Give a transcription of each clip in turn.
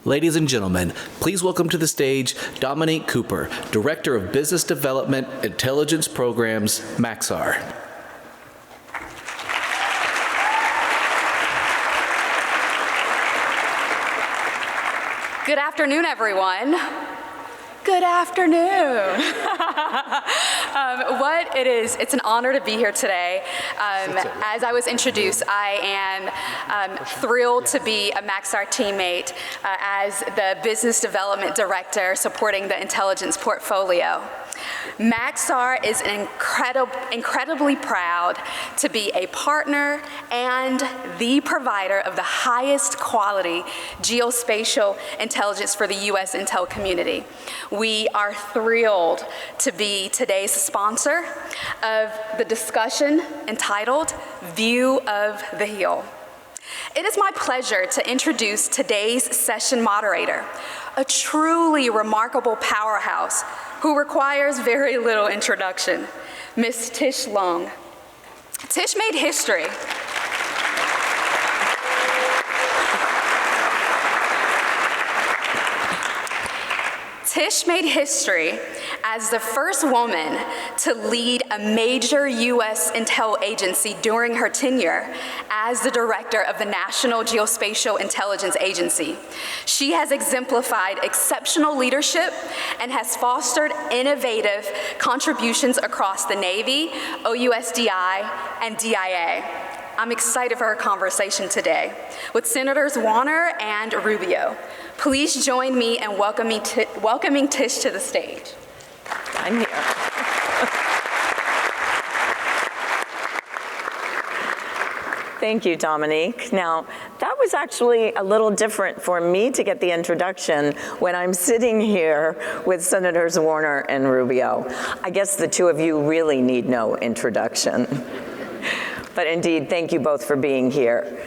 Ladies and gentlemen, please welcome to the stage Dominique Cooper, Director of Business Development Intelligence Programs, Maxar. Good afternoon, everyone. Good afternoon. It's an honor to be here today. As I was introduced, I am thrilled to be a Maxar teammate as the Business Development Director supporting the intelligence portfolio. Maxar is incredibly proud to be a partner and the provider of the highest quality geospatial intelligence for the U.S. intel community. We are thrilled to be today's sponsor of the discussion entitled View of the Hill. It is my pleasure to introduce today's session moderator, a truly remarkable powerhouse who requires very little introduction, Ms. Tish Long. Tish made history. Tish made history as the first woman to lead a major U.S. intel agency during her tenure as the director of the National Geospatial Intelligence Agency. She has exemplified exceptional leadership and has fostered innovative contributions across the Navy, OUSDI, and DIA. I'm excited for our conversation today with Senators Warner and Rubio. Please join me in welcoming Tish to the stage. I'm here. Thank you, Dominique. Now, that was actually a little different for me to get the introduction when I'm sitting here with Senators Warner and Rubio. I guess the two of you really need no introduction. But indeed, thank you both for being here.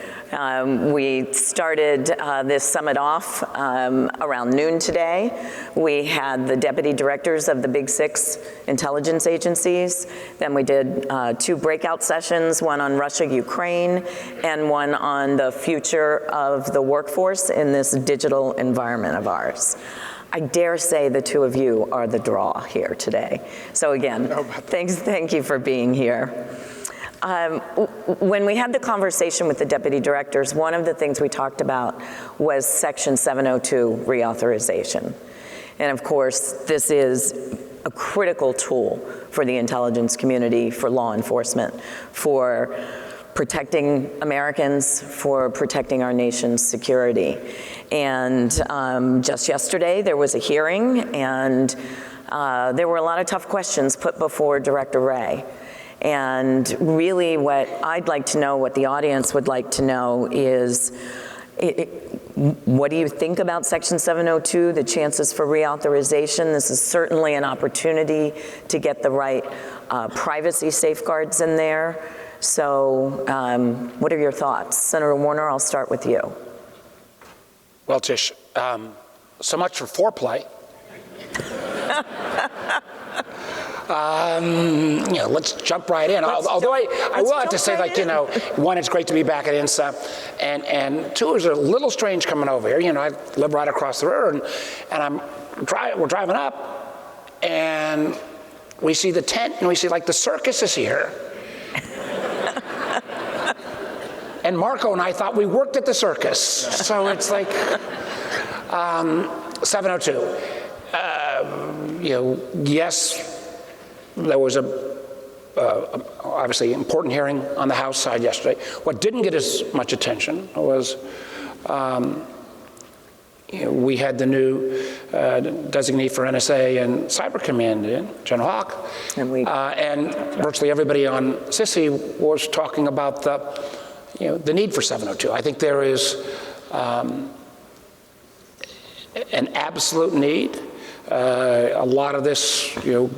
We started this summit off around noon today. We had the deputy directors of the Big Six intelligence agencies. Then we did 2 breakout sessions, one on Russia, Ukraine, and one on the future of the workforce in this digital environment of ours. I dare say the two of you are the draw here today. So again, thank you for being here. When we had the conversation with the deputy directors, one of the things we talked about was Section 702 reauthorization. And of course, this is a critical tool for the intelligence community, for law enforcement, for protecting Americans, for protecting our nation's security. And just yesterday, there was a hearing, and there were a lot of tough questions put before Director Wray. And really what I'd like to know, what the audience would like to know is, what do you think about Section 702, the chances for reauthorization? This is certainly an opportunity to get the right privacy safeguards in there. So what are your thoughts? Senator Warner, I'll start with you. Well, Tish, so much for foreplay. Let's jump right in. Although I will have to say, one, it's great to be back at INSA, and two, it was a little strange coming over here. I live right across the river, and we're driving up, and we see the tent, and we see the circus is here, and Marco and I thought we worked at the circus. So it's like 702. Yes, there was obviously important hearing on the House side yesterday. What didn't get as much attention was we had the new designee for NSA and Cyber Command in, General Hawk, and virtually everybody on CISI was talking about the need for 702. I think there is an absolute need. A lot of this,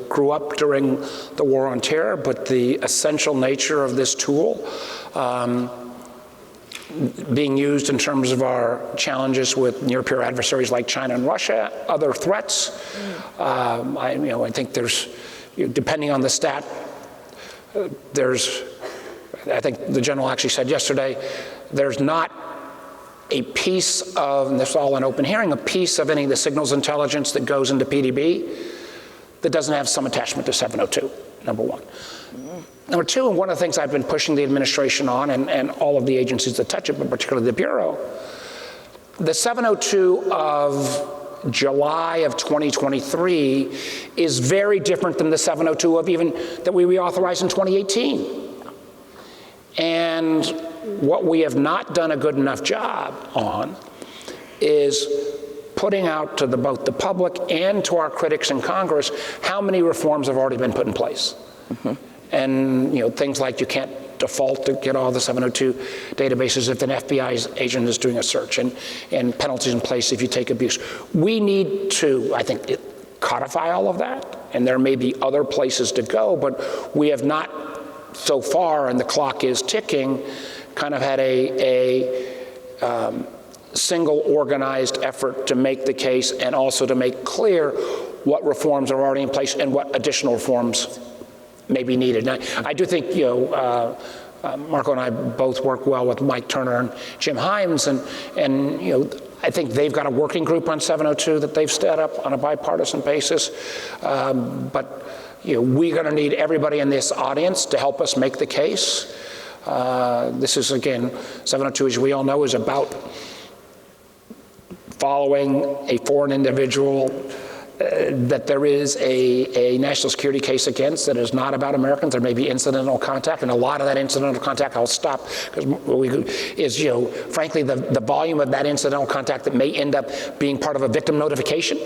grew up during the War on Terror, but the essential nature of this tool being used in terms of our challenges with near-peer adversaries like China and Russia, other threats. I think there's, depending on the stat, I think the general actually said yesterday, there's not a piece of, and this is all an open hearing, a piece of any of the signals intelligence that goes into PDB that doesn't have some attachment to 702, number one. Number two, and one of the things I've been pushing the administration on, and all of the agencies that touch it, but particularly the Bureau, the 702 of July of 2023 is very different than the 702 of even that we reauthorized in 2018. And what we have not done a good enough job on is putting out to both the public and to our critics in Congress how many reforms have already been put in place. And things like you can't default to get all the 702 databases if an FBI agent is doing a search, and penalties in place if you take abuse. We need to, I think, codify all of that, and there may be other places to go, but we have not so far, and the clock is ticking, kind of had a single organized effort to make the case and also to make clear what reforms are already in place and what additional reforms may be needed. Now, I do think, Marco and I both work well with Mike Turner and Jim Himes, and I think they've got a working group on 702 that they've set up on a bipartisan basis. But we're going to need everybody in this audience to help us make the case. This is, again, 702, as we all know, is about following a foreign individual that there is a national security case against that is not about Americans. There may be incidental contact, and a lot of that incidental contact, I'll stop, is, frankly, the volume of that incidental contact that may end up being part of a victim notification.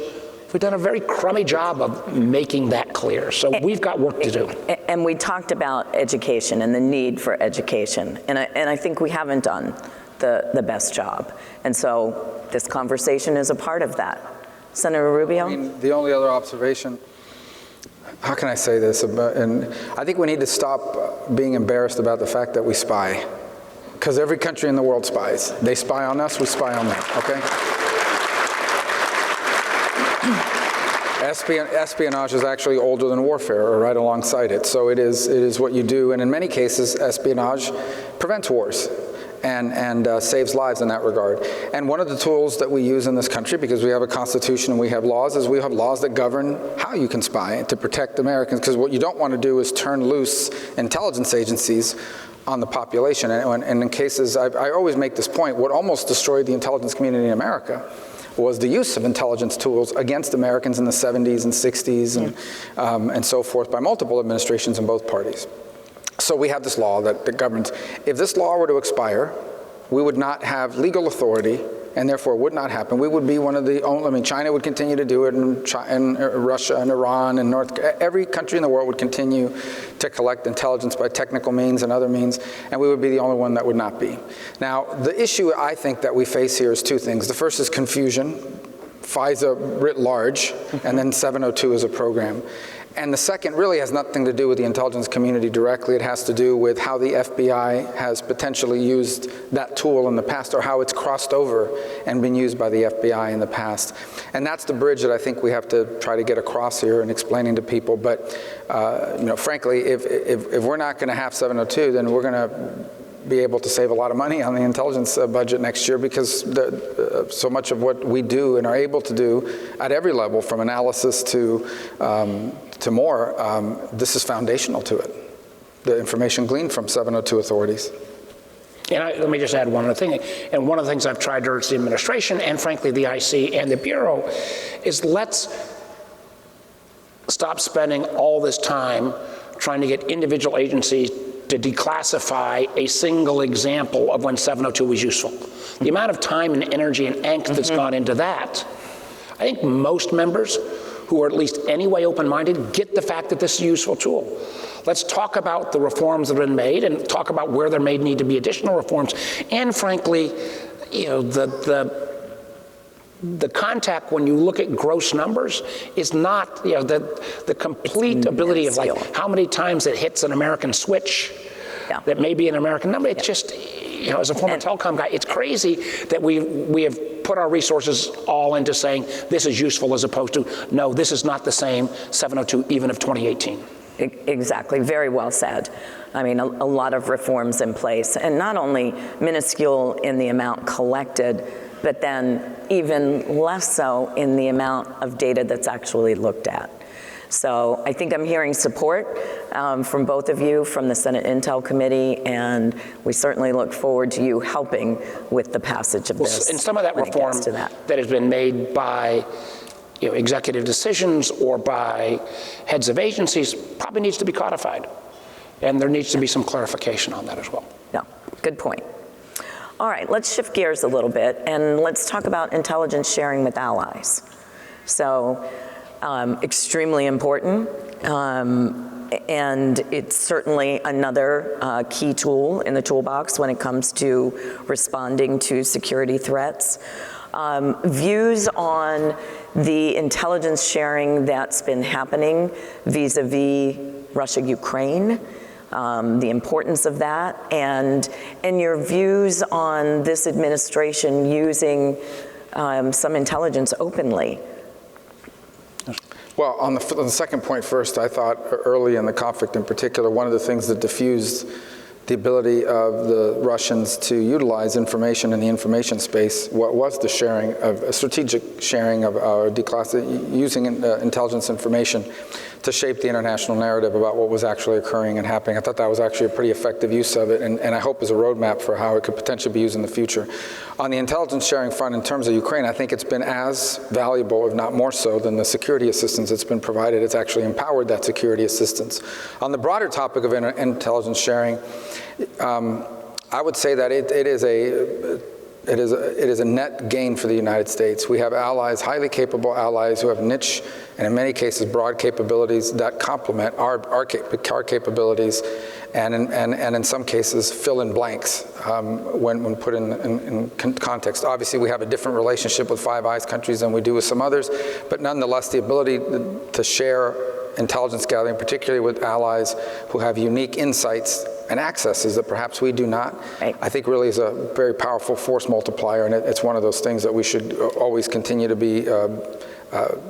We've done a very crummy job of making that clear. So we've got work to do. And we talked about education and the need for education. And I think we haven't done the best job. And so this conversation is a part of that. Senator Rubio? I mean, the only other observation, how can I say this? And I think we need to stop being embarrassed about the fact that we spy. Because every country in the world spies. They spy on us, we spy on them, okay? Espionage is actually older than warfare, or right alongside it. So it is what you do, and in many cases, espionage prevents wars and saves lives in that regard. And one of the tools that we use in this country, because we have a constitution and we have laws, is we have laws that govern how you can spy to protect Americans, because what you don't want to do is turn loose intelligence agencies on the population. And in cases, I always make this point, what almost destroyed the intelligence community in America was the use of intelligence tools against Americans in the 70s and 60s and so forth by multiple administrations in both parties. So we have this law that governs. If this law were to expire, we would not have legal authority, and therefore it would not happen. We would be one of the only, I mean, China would continue to do it, and Russia and Iran and every country in the world would continue to collect intelligence by technical means and other means, and we would be the only one that would not be. Now, the issue I think that we face here is two things. The first is confusion, FISA writ large, and then 702 as a program. And the second really has nothing to do with the intelligence community directly. It has to do with how the FBI has potentially used that tool in the past, or how it's crossed over and been used by the FBI in the past. And that's the bridge that I think we have to try to get across here in explaining to people. But frankly, if we're not going to have 702, then we're going to be able to save a lot of money on the intelligence budget next year, because so much of what we do and are able to do at every level, from analysis to more, this is foundational to it, the information gleaned from 702 authorities. And let me just add one other thing. And one of the things I've tried to urge the administration and, frankly, the IC and the Bureau is let's stop spending all this time trying to get individual agencies to declassify a single example of when 702 was useful. The amount of time and energy and angst that's gone into that, I think most members who are at least anyway open-minded get the fact that this is a useful tool. Let's talk about the reforms that have been made and talk about where there may need to be additional reforms. And frankly, you know, the contact when you look at gross numbers is not, you know, the complete ability of like how many times it hits an American switch that may be an American number. It's just, you know, as a former telecom guy, it's crazy that we have put our resources all into saying this is useful as opposed to, no, this is not the same 702 even of 2018. Exactly, very well said. I mean, a lot of reforms in place, and not only minuscule in the amount collected, but then even less so in the amount of data that's actually looked at. So I think I'm hearing support from both of you from the Senate Intel Committee, and we certainly look forward to you helping with the passage of this. And some of that reform that has been made by executive decisions or by heads of agencies probably needs to be codified. And there needs to be some clarification on that as well. Yeah, good point. All right, let's shift gears a little bit and let's talk about intelligence sharing with allies. So, extremely important, and it's certainly another key tool in the toolbox when it comes to responding to security threats. Views on the intelligence sharing that's been happening vis-a-vis Russia-Ukraine, the importance of that, and your views on this administration using some intelligence openly. Well, on the second point first, I thought early in the conflict in particular, one of the things that diffused the ability of the Russians to utilize information in the information space was the sharing of strategic sharing of using intelligence information to shape the international narrative about what was actually occurring and happening. I thought that was actually a pretty effective use of it, and I hope is a roadmap for how it could potentially be used in the future. On the intelligence sharing front, in terms of Ukraine, I think it's been as valuable, if not more so, than the security assistance that's been provided. It's actually empowered that security assistance. On the broader topic of intelligence sharing, I would say that it is a net gain for the United States. We have allies, highly capable allies who have niche and in many cases broad capabilities that complement our capabilities and in some cases fill in blanks when put in context. Obviously we have a different relationship with Five Eyes countries than we do with some others, but nonetheless the ability to share intelligence gathering, particularly with allies who have unique insights and accesses that perhaps we do not, right, I think really is a very powerful force multiplier, and it's one of those things that we should always continue to be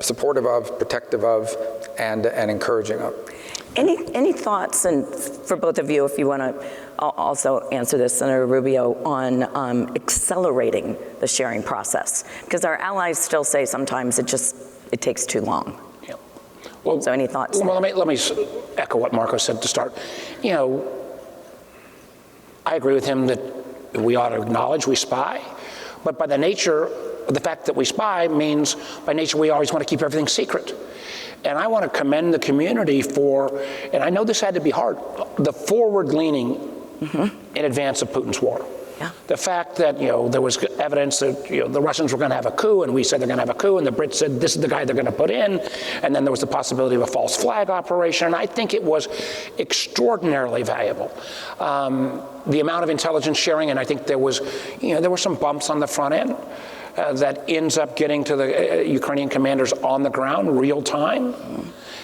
supportive of, protective of, and encouraging of. Any thoughts, and for both of you, if you want to also answer this, Senator Rubio, on accelerating the sharing process? Because our allies still say sometimes it takes too long. Yeah. Well, so any thoughts? Well, let me echo what Marco said to start. You know, I agree with him that we ought to acknowledge we spy, but by the nature, the fact that we spy means by nature we always want to keep everything secret. And I want to commend the community for, and I know this had to be hard, the forward-leaning in advance of Putin's war. Yeah. The fact that, there was evidence that, the Russians were going to have a coup, and we said they're going to have a coup, and the Brits said this is the guy they're going to put in, and then there was the possibility of a false flag operation, and I think it was extraordinarily valuable. The amount of intelligence sharing, and I think there were some bumps on the front end that ends up getting to the Ukrainian commanders on the ground, real time,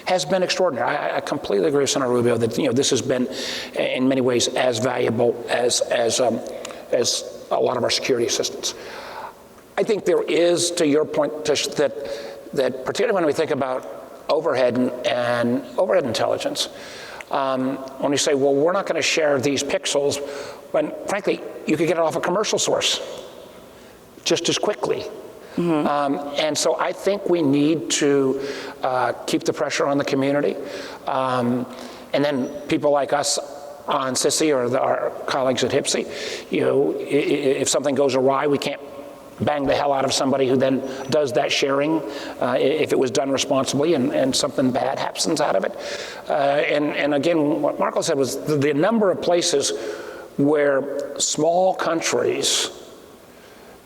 has been extraordinary. I completely agree with Senator Rubio that this has been, in many ways, as valuable as a lot of our security assistance. I think there is, to your point, Tish, that particularly when we think about overhead and overhead intelligence, when you say, well, we're not going to share these pixels, when frankly, you could get it off a commercial source just as quickly. And so I think we need to keep the pressure on the community. And then people like us on Sissy or our colleagues at HPSI. You know, if something goes awry, we can't bang the hell out of somebody who then does that sharing if it was done responsibly and something bad happens out of it. And again, what Marco said was the number of places where small countries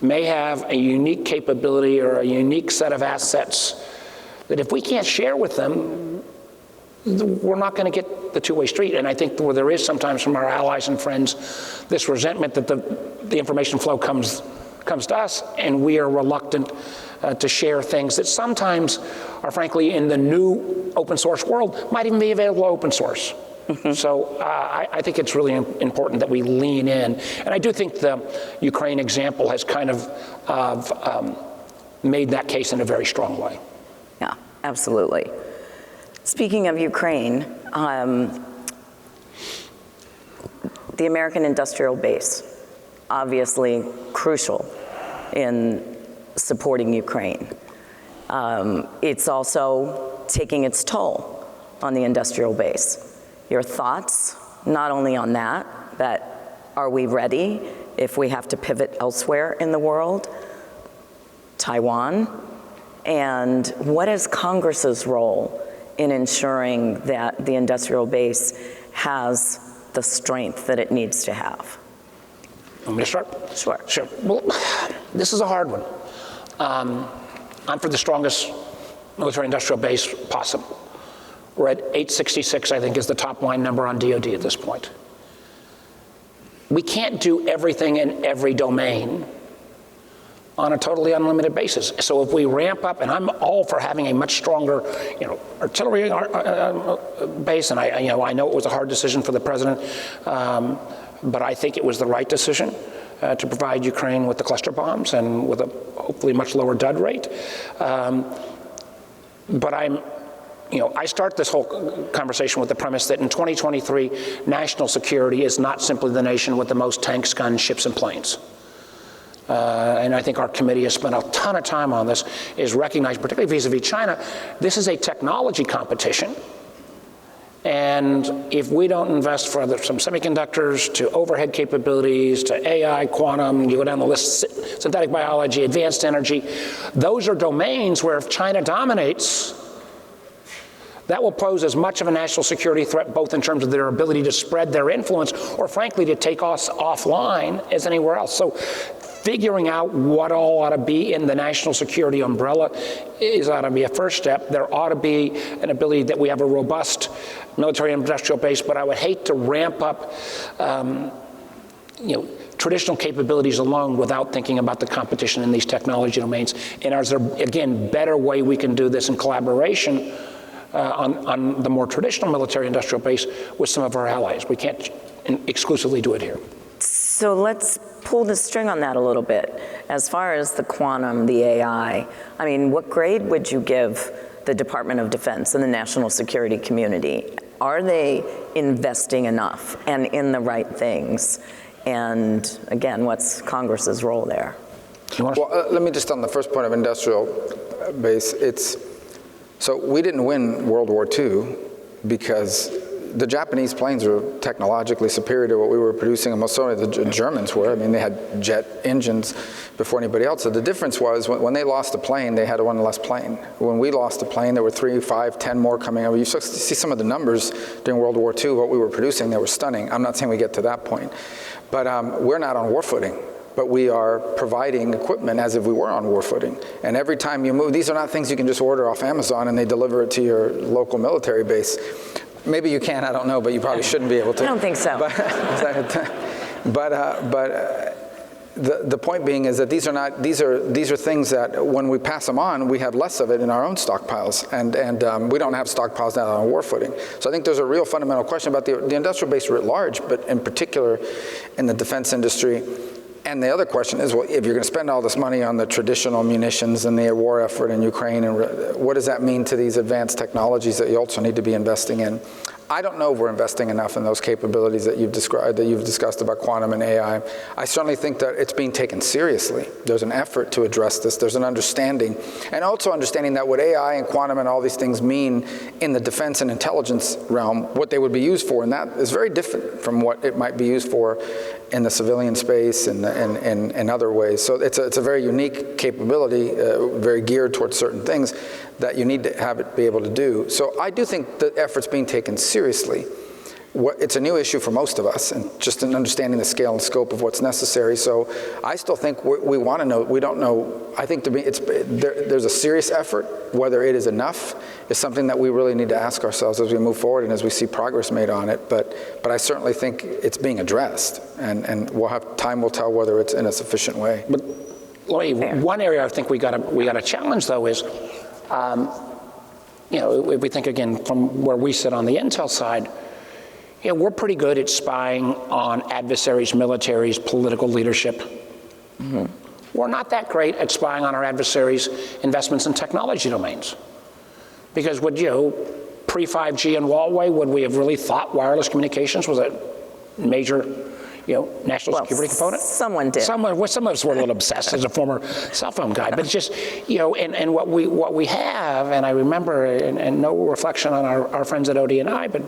may have a unique capability or a unique set of assets that if we can't share with them, we're not going to get the two-way street. And I think where there is sometimes from our allies and friends this resentment that the information flow comes to us, and we are reluctant to share things that sometimes are frankly in the new open source world might even be available open source. So I think it's really important that we lean in. And I do think the Ukraine example has kind of made that case in a very strong way. Yeah, absolutely. Speaking of Ukraine, the American industrial base, obviously crucial in supporting Ukraine. It's also taking its toll on the industrial base. Your thoughts, not only on that, but are we ready if we have to pivot elsewhere in the world? Taiwan? And what is Congress's role in ensuring that the industrial base has the strength that it needs to have? Want me to start? Sure. Sure. Well, this is a hard one. I'm for the strongest military-industrial base possible. We're at 866, I think, is the top line number on DoD at this point. We can't do everything in every domain on a totally unlimited basis. So if we ramp up, and I'm all for having a much stronger, artillery base, and I know it was a hard decision for the president, but I think it was the right decision to provide Ukraine with the cluster bombs and with a hopefully much lower dud rate. But I start this whole conversation with the premise that in 2023, national security is not simply the nation with the most tanks, guns, ships, and planes. And I think our committee has spent a ton of time on this, is recognized, particularly vis-a-vis China, this is a technology competition. And if we don't invest from semiconductors to overhead capabilities to AI, quantum, you go down the list, synthetic biology, advanced energy, those are domains where if China dominates, that will pose as much of a national security threat, both in terms of their ability to spread their influence or frankly to take us offline as anywhere else. So figuring out what all ought to be in the national security umbrella ought to be a first step. There ought to be an ability that we have a robust military industrial base, but I would hate to ramp up traditional capabilities alone without thinking about the competition in these technology domains. And is there, again, better way we can do this in collaboration on the more traditional military industrial base with some of our allies? We can't exclusively do it here. So let's pull the string on that a little bit. As far as the quantum, the AI, I mean, what grade would you give the Department of Defense and the national security community? Are they investing enough and in the right things? And again, what's Congress's role there? Well, let me just on the first point of industrial base, so we didn't win World War II because the Japanese planes were technologically superior to what we were producing, and most certainly the Germans were. I mean, they had jet engines before anybody else. So the difference was when they lost a plane, they had one less plane. When we lost a plane, there were 3, 5, 10 more coming over. You see some of the numbers during World War II, what we were producing, they were stunning. I'm not saying we get to that point. But we're not on war footing. But we are providing equipment as if we were on war footing. And every time you move, these are not things you can just order off Amazon and they deliver it to your local military base. Maybe you can, I don't know, but you probably shouldn't be able to. I don't think so. The point being is that these are things that when we pass them on, we have less of it in our own stockpiles, and we don't have stockpiles now on war footing. So I think there's a real fundamental question about the industrial base writ large, but in particular in the defense industry. And the other question is, well, if you're going to spend all this money on the traditional munitions and the war effort in Ukraine, and what does that mean to these advanced technologies that you also need to be investing in? I don't know if we're investing enough in those capabilities that you've described, that you've discussed about quantum and AI. I certainly think that it's being taken seriously. There's an effort to address this. There's an understanding, and also understanding that what AI and quantum and all these things mean in the defense and intelligence realm, what they would be used for, and that is very different from what it might be used for in the civilian space and other ways. So it's a very unique capability, very geared towards certain things that you need to have it be able to do. So I do think the effort's being taken seriously. It's a new issue for most of us, and just in understanding the scale and scope of what's necessary. So I still think we want to know. We don't know. I think there's a serious effort. Whether it is enough is something that we really need to ask ourselves as we move forward and as we see progress made on it. But I certainly think it's being addressed, and time will tell whether it's in a sufficient way. But one area I think we got to challenge though is, if we think again from where we sit on the intel side. We're pretty good at spying on adversaries, militaries, political leadership. Mm-hmm. We're not that great at spying on our adversaries' investments in technology domains. Because pre-5G and Huawei, would we have really thought wireless communications was a major national security component? Someone did. Some of us were a little obsessed as a former cell phone guy. But it's just, and what we have, and I remember, and no reflection on our friends at ODNI, but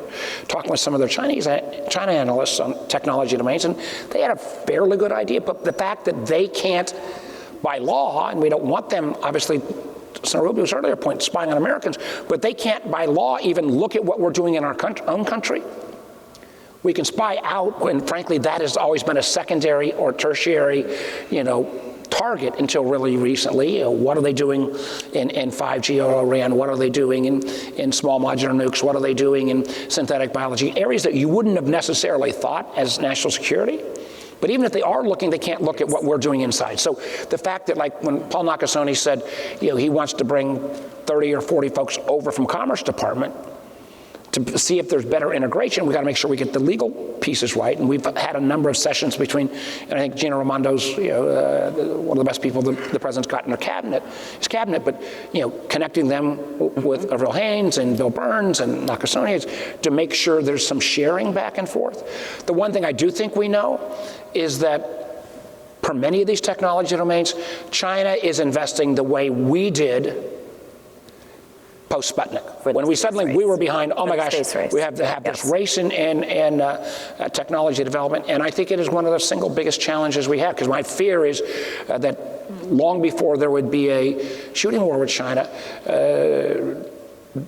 talking with some of their China analysts on technology domains, and they had a fairly good idea. But the fact that they can't, by law, and we don't want them, obviously, Senator Rubio's earlier point, spying on Americans, but they can't, by law, even look at what we're doing in our own country. We can spy out, and frankly, that has always been a secondary or tertiary, target until really recently. What are they doing in 5G or RAN? What are they doing in small modular nukes? What are they doing in synthetic biology? Areas that you wouldn't have necessarily thought as national security. But even if they are looking, they can't look at what we're doing inside. So the fact that, like when Paul Nakasone said, he wants to bring 30 or 40 folks over from Commerce Department to see if there's better integration, we got to make sure we get the legal pieces right. And we've had a number of sessions between, and I think Gina Raimondo's one of the best people the president's got in his cabinet, but connecting them with Avril Haines and Bill Burns and Nakasone to make sure there's some sharing back and forth. The one thing I do think we know is that for many of these technology domains, China is investing the way we did post-Sputnik. When we were behind, oh my gosh, we have to have this race in technology development, and I think it is one of the single biggest challenges we have, because my fear is that long before there would be a shooting war with China,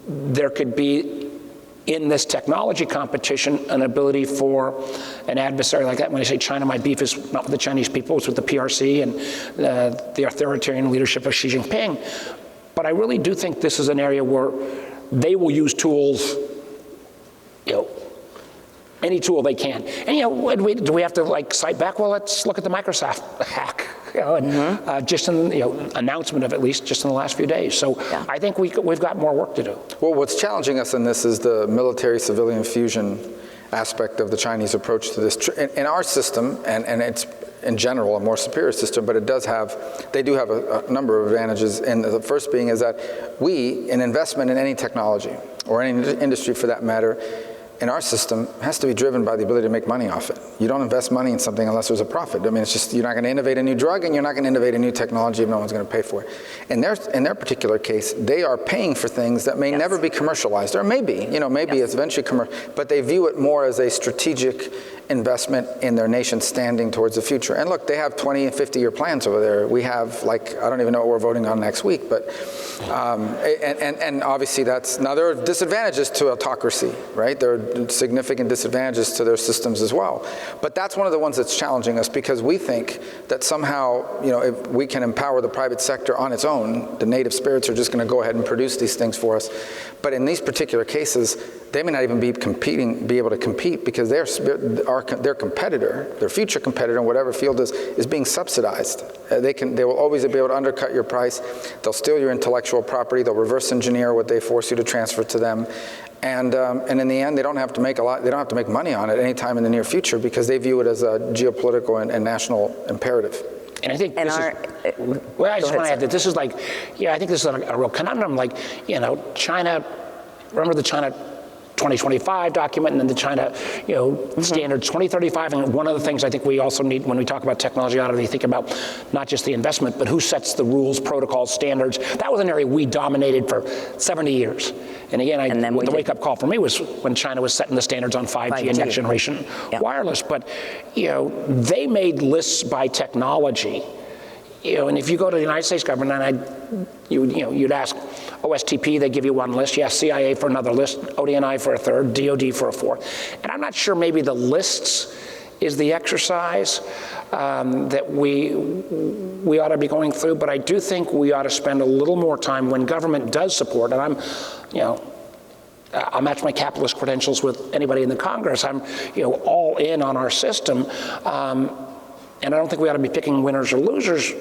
there could be in this technology competition an ability for an adversary like that. When I say China, my beef is not with the Chinese people, it's with the PRC and the authoritarian leadership of Xi Jinping. But I really do think this is an area where they will use tools, any tool they can. And do we have to cite back? Well, let's look at the Microsoft hack, just in announcement of at least just in the last few days. So yeah. I think we've got more work to do. Well, what's challenging us in this is the military-civilian fusion aspect of the Chinese approach to this. In our system, and it's in general a more superior system, but they do have a number of advantages. And the first being is that an investment in any technology, or any industry for that matter, in our system has to be driven by the ability to make money off it. You don't invest money in something unless there's a profit. I mean, it's just, you're not going to innovate a new drug, and you're not going to innovate a new technology if no one's going to pay for it. In their particular case, they are paying for things that may never be commercialized, or maybe it's eventually commercial, but they view it more as a strategic investment in their nation standing towards the future. And look, they have 20 and 50-year plans over there. We have, I don't even know what we're voting on next week, but, and obviously now there are disadvantages to autocracy, right? There are significant disadvantages to their systems as well. But that's one of the ones that's challenging us, because we think that somehow, if we can empower the private sector on its own, the native spirits are just going to go ahead and produce these things for us. But in these particular cases, they may not even be able to compete, because their competitor, their future competitor in whatever field is being subsidized. They will always be able to undercut your price. They'll steal your intellectual property. They'll reverse engineer what they force you to transfer to them. And in the end, they don't have to make money on it anytime in the near future, because they view it as a geopolitical and national imperative. And I think I just want to add that this is I think this is a real conundrum. China, remember the China 2025 document, and then the China, standards 2035. And one of the things I think we also need when we talk about technology audit, we think about not just the investment, but who sets the rules, protocols, standards. That was an area we dominated for 70 years. And again, the wake-up call for me was when China was setting the standards on 5G and next-generation wireless. But they made lists by technology. And if you go to the United States government, and you'd ask OSTP, they give you one list. Yes, CIA for another list, ODNI for a third, DoD for a fourth. And I'm not sure maybe the lists is the exercise that we ought to be going through, but I do think we ought to spend a little more time when government does support, and I'll match my capitalist credentials with anybody in the Congress. I'm all in on our system. And I don't think we ought to be picking winners or losers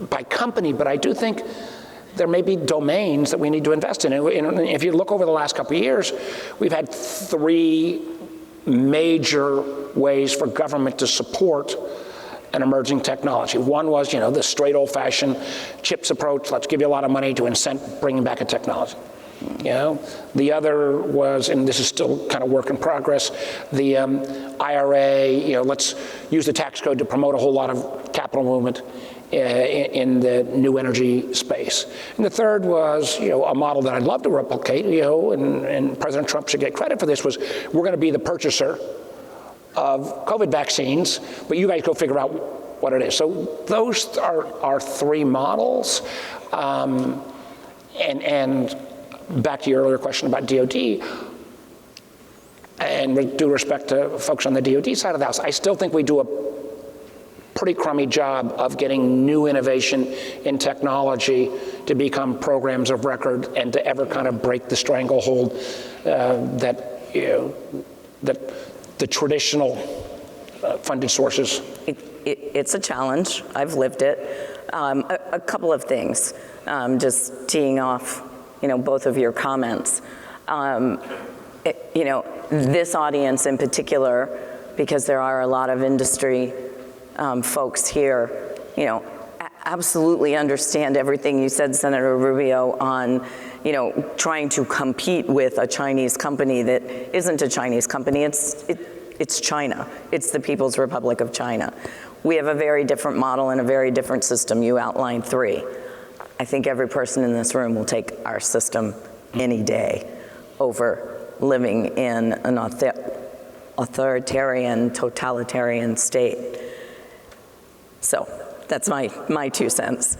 by company, but I do think there may be domains that we need to invest in. And if you look over the last couple of years, we've had 3 major ways for government to support an emerging technology. One was, the straight old-fashioned CHIPS approach. Let's give you a lot of money to incent bringing back a technology. The other was, and this is still kind of work in progress, the IRA, let's use the tax code to promote a whole lot of capital movement in the new energy space. And the third was, a model that I'd love to replicate, and President Trump should get credit for this, was we're going to be the purchaser of COVID vaccines, but you guys go figure out what it is. So those are 3 models. And back to your earlier question about DoD, and with due respect to folks on the DoD side of the house, I still think we do a pretty crummy job of getting new innovation in technology to become programs of record and to ever kind of break the stranglehold that the traditional funded sources. It's a challenge. I've lived it. A couple of things, just teeing off both of your comments. This audience in particular, because there are a lot of industry folks here, absolutely understand everything you said, Senator Rubio, on, trying to compete with a Chinese company that isn't a Chinese company. It's China. It's the People's Republic of China. We have a very different model and a very different system. You outlined 3. I think every person in this room will take our system any day over living in an authoritarian, totalitarian state. So that's my 2 cents.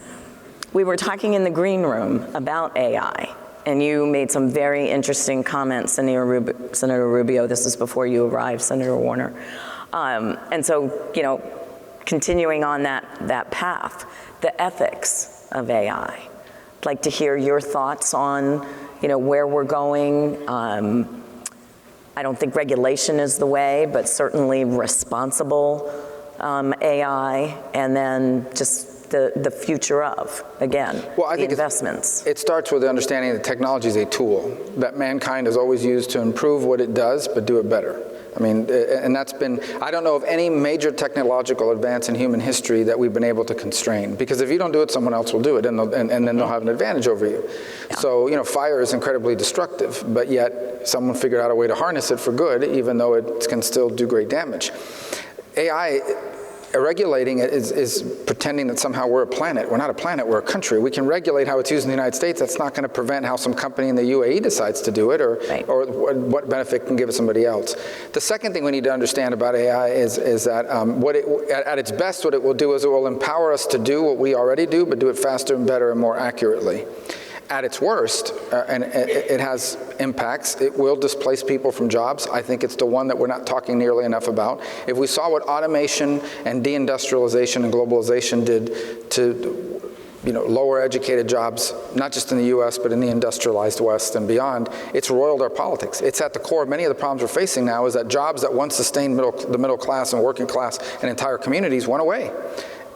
We were talking in the green room about AI, and you made some very interesting comments, Senator Rubio. This is before you arrived, Senator Warner. And so, continuing on that path, the ethics of AI. I'd like to hear your thoughts on, where we're going. I don't think regulation is the way, but certainly responsible AI, and then just the future of, again, I think investments. It starts with the understanding that technology is a tool that mankind has always used to improve what it does, but do it better. I mean, and that's been, I don't know of any major technological advance in human history that we've been able to constrain. Because if you don't do it, someone else will do it, and then they'll have an advantage over you. Yeah. So, fire is incredibly destructive, but yet someone figured out a way to harness it for good, even though it can still do great damage. AI, regulating it is pretending that somehow we're a planet. We're not a planet, we're a country. We can regulate how it's used in the United States. That's not going to prevent how some company in the UAE decides to do it, or what benefit it can give somebody else. The second thing we need to understand about AI is that at its best, what it will do is it will empower us to do what we already do, but do it faster and better and more accurately. At its worst, and it has impacts, it will displace people from jobs. I think it's the one that we're not talking nearly enough about. If we saw what automation and deindustrialization and globalization did to lower educated jobs, not just in the US, but in the industrialized West and beyond, it's roiled our politics. It's at the core of many of the problems we're facing now, is that jobs that once sustained the middle class and working class and entire communities went away.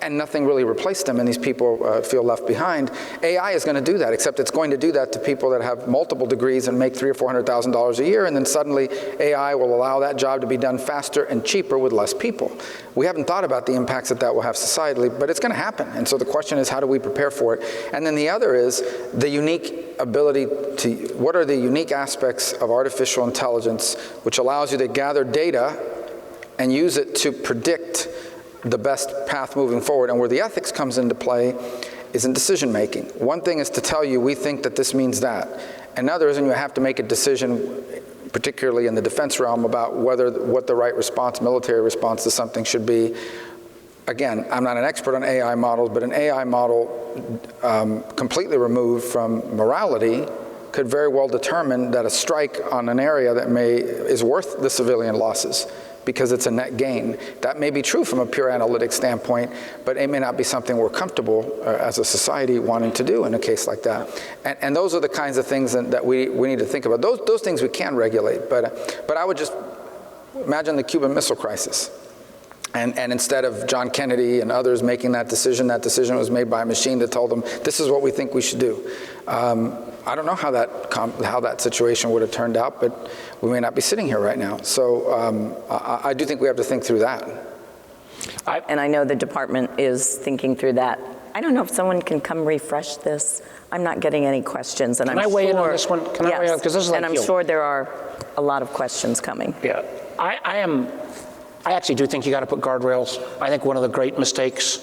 and nothing really replaced them, and these people feel left behind. AI is going to do that, except it's going to do that to people that have multiple degrees and make $300,000 or $400,000 a year, and then suddenly AI will allow that job to be done faster and cheaper with less people. We haven't thought about the impacts that will have societally, but it's going to happen. And so the question is, how do we prepare for it? And then the other is the unique ability to, what are the unique aspects of artificial intelligence which allows you to gather data and use it to predict the best path moving forward, and where the ethics comes into play is in decision making. One thing is to tell you, we think that this means that. Another is when you have to make a decision, particularly in the defense realm, about what the right response, military response to something should be. Again, I'm not an expert on AI models, but an AI model completely removed from morality could very well determine that a strike on an area that is worth the civilian losses, because it's a net gain. That may be true from a pure analytic standpoint, but it may not be something we're comfortable as a society wanting to do in a case like that. And those are the kinds of things that we need to think about. Those things we can regulate, but I would just imagine the Cuban Missile Crisis. And instead of John Kennedy and others making that decision was made by a machine that told them, this is what we think we should do. I don't know how that situation would have turned out, but we may not be sitting here right now. So I do think we have to think through that. And I know the department is thinking through that. I don't know if someone can come refresh this. I'm not getting any questions, and Can I weigh in on this one? Can I weigh in? 'Cause this is like and I'm sure there are a lot of questions coming. Yeah, I actually do think you got to put guardrails. I think one of the great mistakes,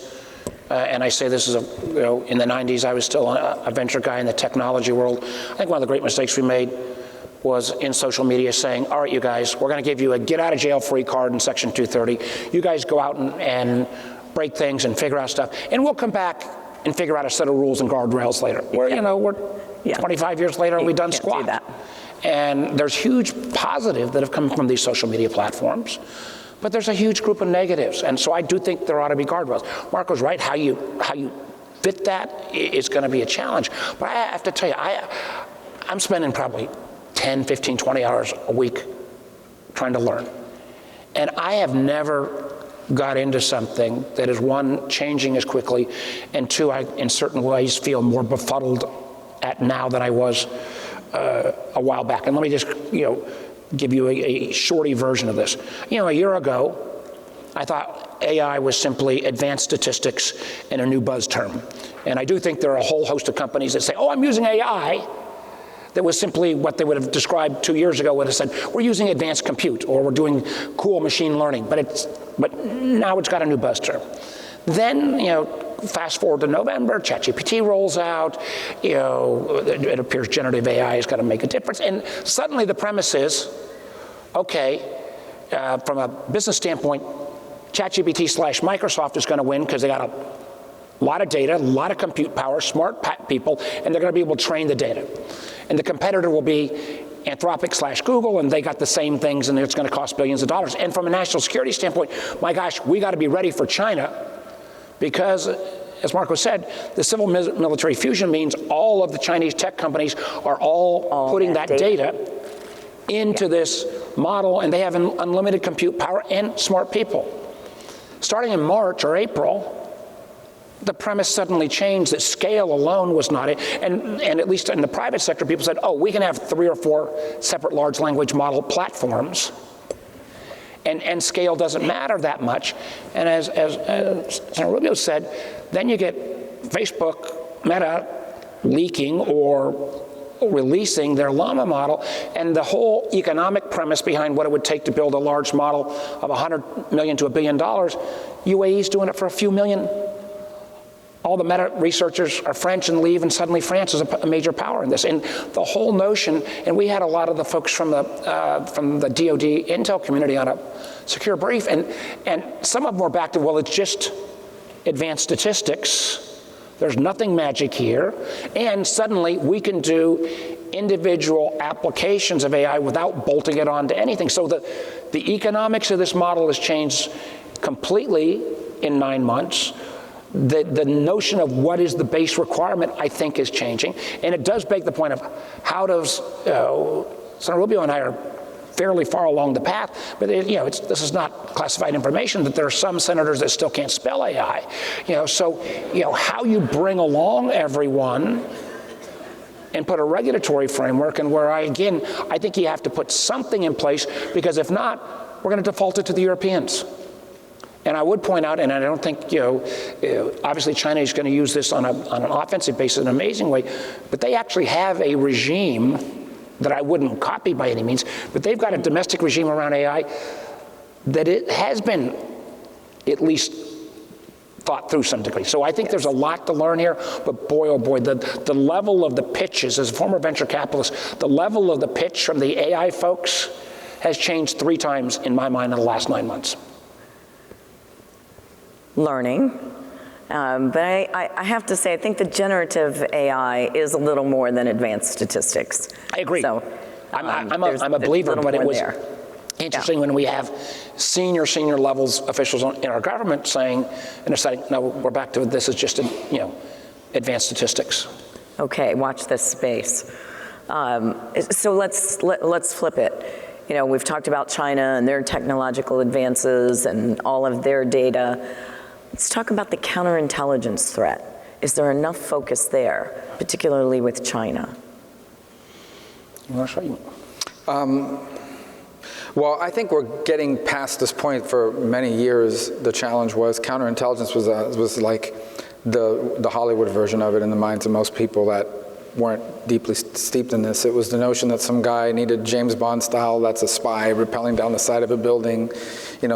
and I say this is in the 90s, I was still a venture guy in the technology world. I think one of the great mistakes we made was in social media saying, all right, you guys, we're going to give you a get out of jail free card in Section 230. You guys go out and break things and figure out stuff, and we'll come back and figure out a set of rules and guardrails later. We're 25 years later, and we've done squat. Do that. And there's huge positives that have come from these social media platforms. But there's a huge group of negatives, and so I do think there ought to be guardrails. Marco's right, how you fit that is going to be a challenge. But I have to tell you, I'm spending probably 10, 15, 20 hours a week trying to learn. And I have never got into something that is, one, changing as quickly, and two, I in certain ways feel more befuddled at now than I was a while back. And let me just, give you a shorty version of this. A year ago, I thought AI was simply advanced statistics and a new buzz term. And I do think there are a whole host of companies that say, oh, I'm using AI. That was simply what they would have described 2 years ago, would have said, we're using advanced compute, or we're doing cool machine learning. But now it's got a new buzz term. Then, fast forward to November, ChatGPT rolls out, it appears generative AI is going to make a difference. And suddenly the premise is, okay, from a business standpoint, ChatGPT/Microsoft is going to win because they got a lot of data, a lot of compute power, smart people, and they're going to be able to train the data. And the competitor will be Anthropic/Google, and they got the same things, and it's going to cost billions of dollars. And from a national security standpoint, my gosh, we got to be ready for China. Because, as Marco said, the civil-military fusion means all of the Chinese tech companies are all putting that data into this model, and they have unlimited compute power and smart people. Starting in March or April, the premise suddenly changed that scale alone was not it. And at least in the private sector, people said, oh, we can have 3 or 4 separate large language model platforms. And scale doesn't matter that much. And as Senator Rubio said, then you get Facebook, Meta, leaking or releasing their Llama model, and the whole economic premise behind what it would take to build a large model of $100 million to $1 billion, UAE's doing it for a few million. All the Meta researchers are French and leave, and suddenly France is a major power in this. And the whole notion, and we had a lot of the folks from the DoD intel community on a secure brief, and some of them were back to, well, it's just advanced statistics. There's nothing magic here. And suddenly we can do individual applications of AI without bolting it onto anything. So the economics of this model has changed completely in 9 months. The notion of what is the base requirement, I think, is changing. And it does beg the point of how does, Senator Rubio and I are fairly far along the path, but this is not classified information, that there are some senators that still can't spell AI. So how you bring along everyone and put a regulatory framework, and where I think you have to put something in place, because if not, we're going to default it to the Europeans. And I would point out, and I don't think, obviously China is going to use this on an offensive basis in an amazing way, but they actually have a regime that I wouldn't copy by any means, but they've got a domestic regime around AI that it has been at least thought through some degree. So I think there's a lot to learn here, but boy, oh boy, the level of the pitches, as a former venture capitalist, the level of the pitch from the AI folks has changed 3 times in my mind in the last 9 months. Learning. But I have to say, I think the generative AI is a little more than advanced statistics. I agree. So, I'm a believer, but it was interesting when we have senior levels officials in our government saying, and they're saying, no, we're back to this is just advanced statistics. Okay, watch this space. So let's flip it. We've talked about China and their technological advances and all of their data. Let's talk about the counterintelligence threat. Is there enough focus there, particularly with China? You want to show you? Well, I think we're getting past this point. For many years, the challenge was counterintelligence was like the Hollywood version of it in the minds of most people that weren't deeply steeped in this. It was the notion that some guy needed James Bond style, that's a spy rappelling down the side of a building.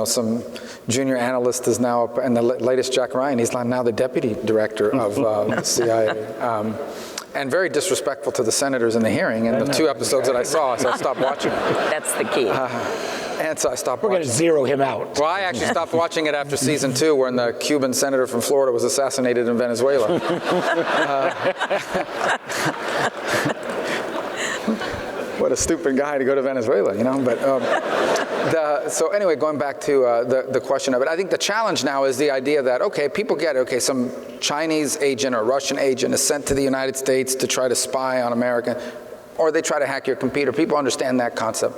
Some junior analyst is now, and the latest Jack Ryan, he's now the deputy director of CIA. And very disrespectful to the senators in the hearing. And the 2 episodes that I saw, so I stopped watching. That's the key. And so I stopped watching. We're going to zero him out. Well, I actually stopped watching it after season 2, when the Cuban senator from Florida was assassinated in Venezuela. What a stupid guy to go to Venezuela, But so anyway, going back to the question of it, I think the challenge now is the idea that, okay, people get it. Okay, some Chinese agent or Russian agent is sent to the United States to try to spy on America, or they try to hack your computer. People understand that concept.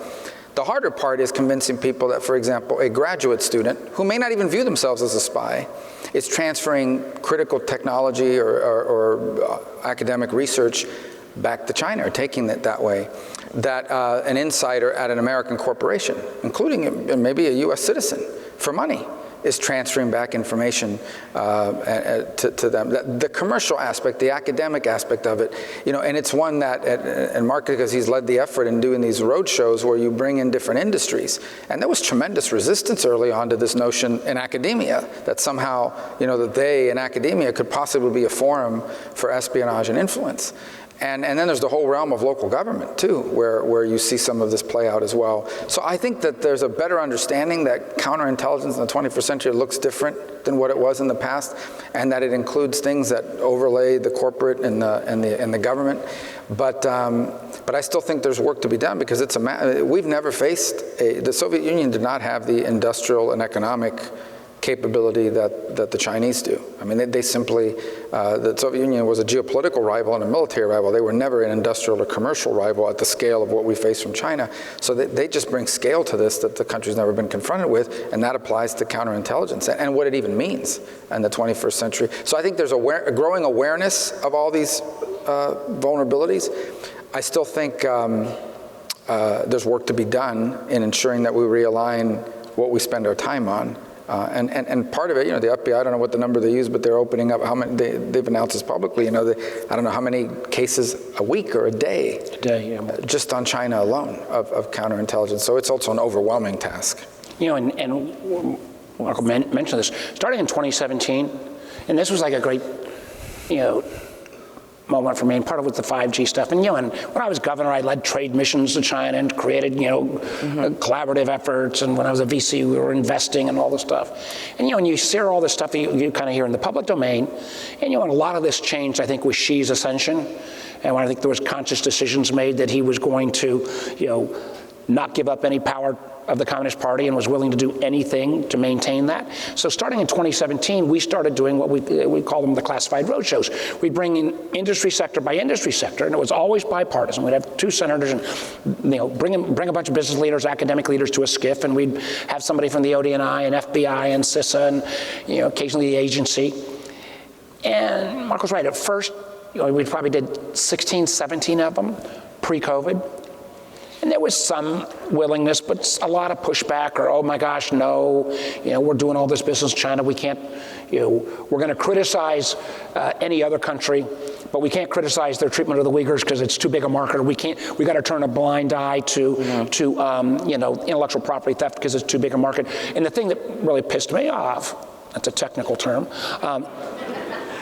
The harder part is convincing people that, for example, a graduate student who may not even view themselves as a spy is transferring critical technology or academic research back to China, or taking it that way, that an insider at an American corporation, including maybe a U.S. citizen, for money, is transferring back information to them. The commercial aspect, the academic aspect of it, and it's one that, and Mark, because he's led the effort in doing these road shows where you bring in different industries. And there was tremendous resistance early on to this notion in academia, that somehow, that they in academia could possibly be a forum for espionage and influence. And then there's the whole realm of local government, too, where you see some of this play out as well. So I think that there's a better understanding that counterintelligence in the 21st century looks different than what it was in the past, and that it includes things that overlay the corporate and the government. But I still think there's work to be done, because we've never faced the Soviet Union did not have the industrial and economic capability that the Chinese do. I mean, they simply, the Soviet Union was a geopolitical rival and a military rival. They were never an industrial or commercial rival at the scale of what we face from China. So they just bring scale to this that the country's never been confronted with, and that applies to counterintelligence and what it even means in the 21st century. So I think there's a growing awareness of all these vulnerabilities. I still think there's work to be done in ensuring that we realign what we spend our time on. And part of it, the FBI, I don't know what the number they use, but they're opening up how many, they've announced this publicly, I don't know how many cases a week or a day. Just on China alone of counterintelligence. So it's also an overwhelming task. And Marco mentioned this, starting in 2017, and this was like a great, moment for me, and part of it was the 5G stuff. And and when I was governor, I led trade missions to China and created collaborative efforts. And when I was a VC, we were investing and all this stuff. And when you see all this stuff you kind of hear in the public domain, and and a lot of this changed, I think, with Xi's ascension, and when I think there was conscious decisions made that he was going to not give up any power of the Communist Party and was willing to do anything to maintain that. So starting in 2017, we started doing what we call them the classified roadshows. We'd bring in industry sector by industry sector, and it was always bipartisan. We'd have 2 senators and bring a bunch of business leaders, academic leaders to a skiff, and we'd have somebody from the ODNI and FBI and CISA and occasionally the agency. And Mark was right. At first, we probably did 16, 17 of them pre-COVID. And there was some willingness, but a lot of pushback or, oh my gosh, no, we're doing all this business in China. We can't, we're going to criticize any other country, but we can't criticize their treatment of the Uyghurs because it's too big a market. We got to turn a blind eye to intellectual property theft because it's too big a market. And the thing that really pissed me off, that's a technical term,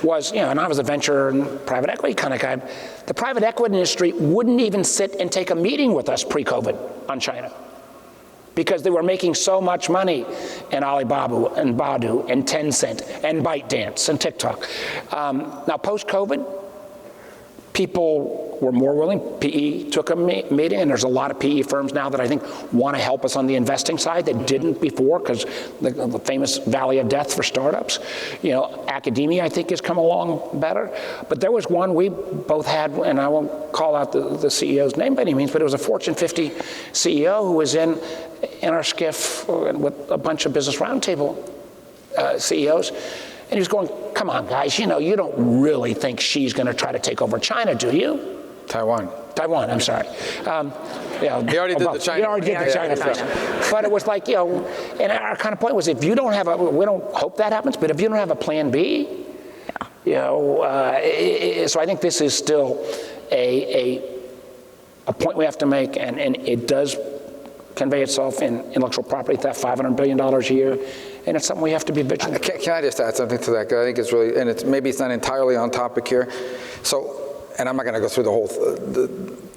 was, and I was a venture and private equity kind of guy, the private equity industry wouldn't even sit and take a meeting with us pre-COVID on China because they were making so much money in Alibaba and Baidu and Tencent and ByteDance and TikTok. Now, post-COVID, people were more willing. PE took a meeting, and there's a lot of PE firms now that I think want to help us on the investing side that didn't before because the famous valley of death for startups. Academia, I think, has come along better. But there was one we both had, and I won't call out the CEO's name by any means, but it was a Fortune 50 CEO who was in our skiff with a bunch of business roundtable CEOs. And he was going, come on, guys, you don't really think she's going to try to take over China, do you? Taiwan, I'm sorry. He already did the China. He already did the China first. But it was like, and our kind of point was, if you don't have we don't hope that happens, but if you don't have a plan B, so I think this is still a point we have to make, and it does convey itself in intellectual property theft, $500 billion a year. And it's something we have to be vigilant. Can I just add something to that? 'Cause I think it's really, and maybe it's not entirely on topic here. So, and I'm not going to go through the whole the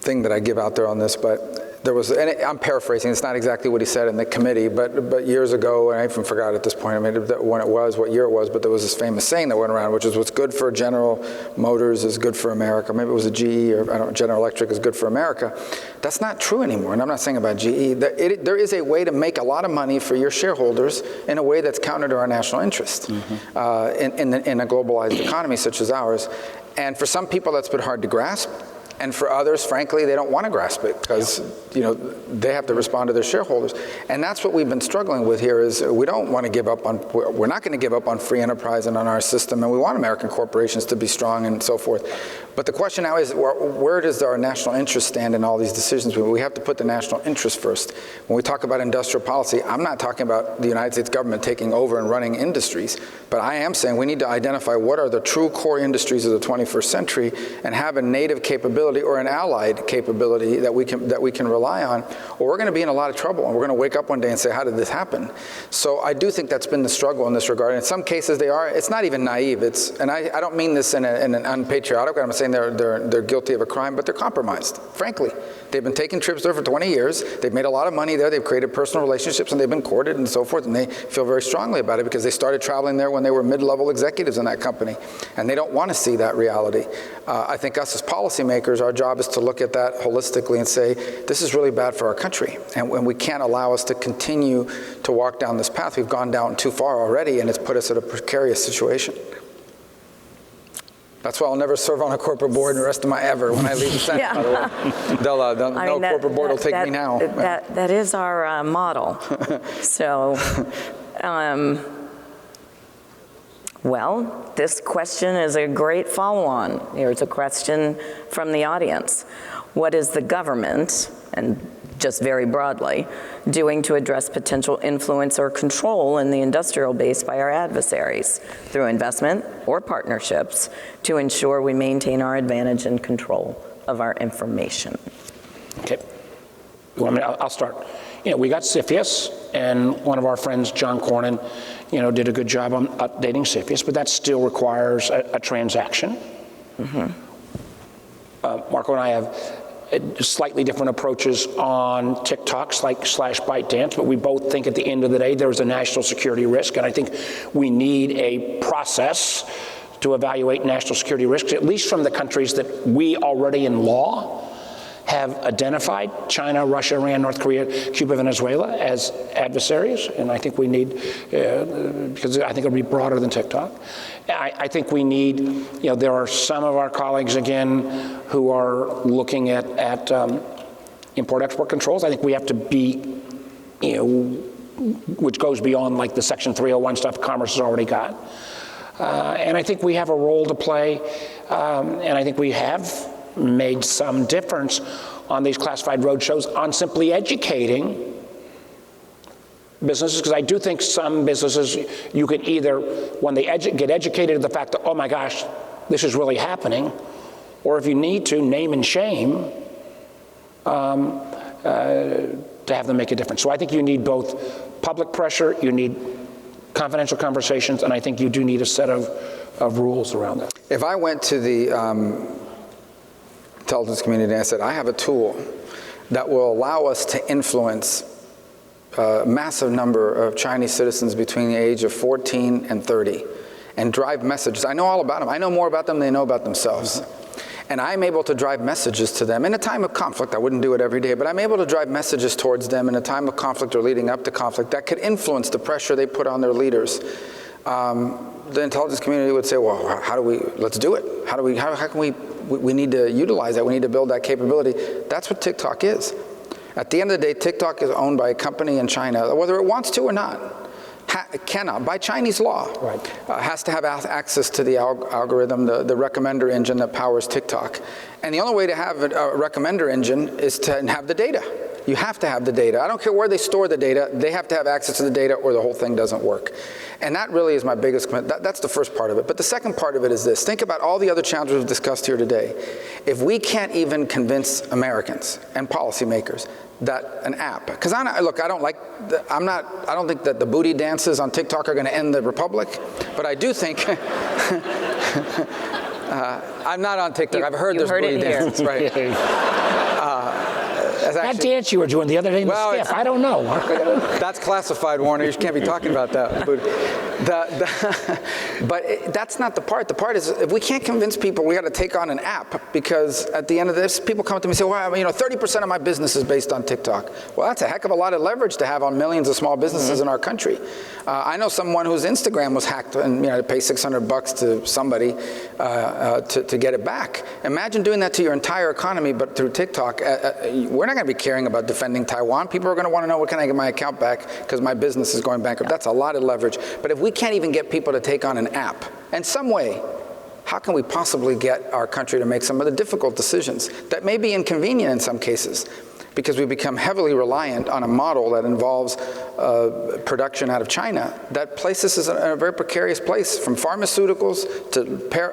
thing that I give out there on this, but there was, and I'm paraphrasing, it's not exactly what he said in the committee, but years ago, and I even forgot at this point, when it was, what year it was, but there was this famous saying that went around, which is what's good for General Motors is good for America. Maybe it was a GE, or I don't know, General Electric is good for America. That's not true anymore, and I'm not saying about GE. There is a way to make a lot of money for your shareholders in a way that's counter to our national interest in a globalized economy such as ours. And for some people, that's been hard to grasp. And for others, frankly, they don't want to grasp it because, they have to respond to their shareholders. And that's what we've been struggling with here is we don't want to give up on, we're not going to give up on free enterprise and on our system, and we want American corporations to be strong and so forth. But the question now is, where does our national interest stand in all these decisions? We have to put the national interest first. When we talk about industrial policy, I'm not talking about the United States government taking over and running industries, but I am saying we need to identify what are the true core industries of the 21st century and have a native capability or an allied capability that we can rely on, or we're going to be in a lot of trouble, and we're going to wake up one day and say, how did this happen? So I do think that's been the struggle in this regard. In some cases, it's not even naive. And I don't mean this in an unpatriotic way. I'm saying they're guilty of a crime, but they're compromised, frankly. They've been taking trips there for 20 years. They've made a lot of money there. They've created personal relationships, and they've been courted and so forth, and they feel very strongly about it because they started traveling there when they were mid-level executives in that company, and they don't want to see that reality. I think us as policymakers, our job is to look at that holistically and say, this is really bad for our country, and we can't allow us to continue to walk down this path. We've gone down too far already, and it's put us in a precarious situation. That's why I'll never serve on a corporate board the rest of my ever when I leave the Senate, by the way. Corporate board will take me now. That is our model. So, well, this question is a great follow-on. Here's a question from the audience. What is the government, and just very broadly, doing to address potential influence or control in the industrial base by our adversaries through investment or partnerships to ensure we maintain our advantage and control of our information? Okay. I'll start. We got CFIUS, and one of our friends, John Cornyn, did a good job on updating CFIUS, but that still requires a transaction. Marco and I have slightly different approaches on TikTok / ByteDance, but we both think at the end of the day there's a national security risk, and I think we need a process to evaluate national security risks, at least from the countries that we already in law have identified China, Russia, Iran, North Korea, Cuba, Venezuela as adversaries, and I think we need, because I think it'll be broader than TikTok. I think we need, there are some of our colleagues, again, who are looking at import-export controls. I think we have to be, which goes beyond like the Section 301 stuff Commerce has already got. And I think we have a role to play, and I think we have made some difference on these classified roadshows on simply educating businesses, because I do think some businesses, you can either, when they get educated to the fact that, oh my gosh, this is really happening, or if you need to, name and shame, to have them make a difference. So I think you need both public pressure, you need confidential conversations, and I think you do need a set of rules around that. If I went to the intelligence community and I said, I have a tool that will allow us to influence a massive number of Chinese citizens between the age of 14 and 30 and drive messages. I know all about them. I know more about them than they know about themselves. And I'm able to drive messages to them in a time of conflict. I wouldn't do it every day, but I'm able to drive messages towards them in a time of conflict or leading up to conflict that could influence the pressure they put on their leaders. The intelligence community would say, well, let's do it. How can we need to utilize that. We need to build that capability. That's what TikTok is. At the end of the day, TikTok is owned by a company in China, whether it wants to or not. Cannot, by Chinese law, right. Has to have access to the algorithm, the recommender engine that powers TikTok. And the only way to have a recommender engine is to have the data. You have to have the data. I don't care where they store the data, they have to have access to the data or the whole thing doesn't work. And that really is my biggest commitment. That's the first part of it. But the second part of it is this. Think about all the other challenges we've discussed here today. If we can't even convince Americans and policymakers that an app, because I don't think that the booty dances on TikTok are going to end the republic, but I do think, I'm not on TikTok. I've heard there's booty dances, right? That dance you were doing the other day in the skiff, I don't know. That's classified, Warner. You can't be talking about that. But that's not the part. The part is, if we can't convince people, we got to take on an app, because at the end of this, people come to me and say, well, 30% of my business is based on TikTok. Well, that's a heck of a lot of leverage to have on millions of small businesses in our country. I know someone whose Instagram was hacked, and to pay $600 to somebody to get it back. Imagine doing that to your entire economy, but through TikTok. We're not going to be caring about defending Taiwan. People are going to want to know, what can I get my account back because my business is going bankrupt. That's a lot of leverage. But if we can't even get people to take on an app in some way, how can we possibly get our country to make some of the difficult decisions that may be inconvenient in some cases, because we become heavily reliant on a model that involves production out of China that places us in a very precarious place, from pharmaceuticals to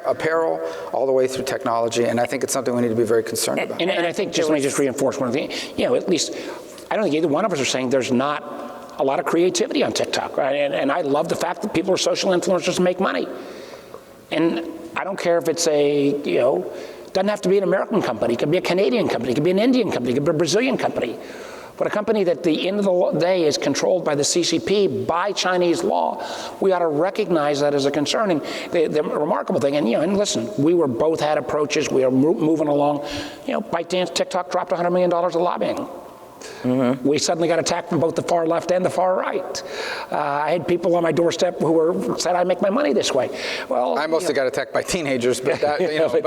apparel, all the way through technology. And I think it's something we need to be very concerned about. And I think, let me just reinforce one thing. At least, I don't think either one of us are saying there's not a lot of creativity on TikTok, right? And I love the fact that people are social influencers to make money. And I don't care if it's doesn't have to be an American company. It could be a Canadian company. It could be an Indian company. It could be a Brazilian company. But a company that at the end of the day is controlled by the CCP, by Chinese law, we ought to recognize that as a concern. And the remarkable thing, and listen, we both had approaches. We are moving along. ByteDance, TikTok dropped $100 million of lobbying. Mm-hmm. We suddenly got attacked from both the far left and the far right. I had people on my doorstep who said I make my money this way. Well, I mostly got attacked by teenagers, but that, but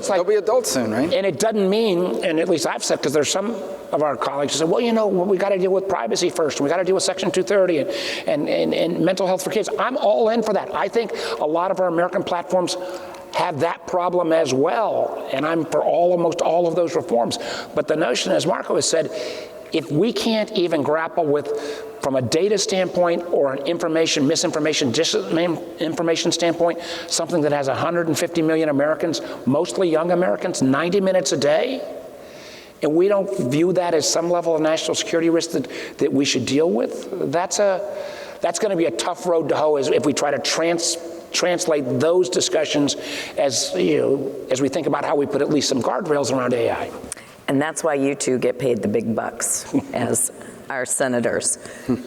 they'll be adults soon, right? And it doesn't mean, and at least I've said, because there's some of our colleagues who say, well, we got to deal with privacy first, and we got to deal with Section 230 and mental health for kids. I'm all in for that. I think a lot of our American platforms have that problem as well, and I'm for almost all of those reforms. But the notion, as Marco has said, if we can't even grapple with, from a data standpoint or an misinformation, disinformation standpoint, something that has 150 million Americans, mostly young Americans, 90 minutes a day, and we don't view that as some level of national security risk that we should deal with, that's going to be a tough road to hoe if we try to translate those discussions as we think about how we put at least some guardrails around AI. And that's why you two get paid the big bucks as our senators.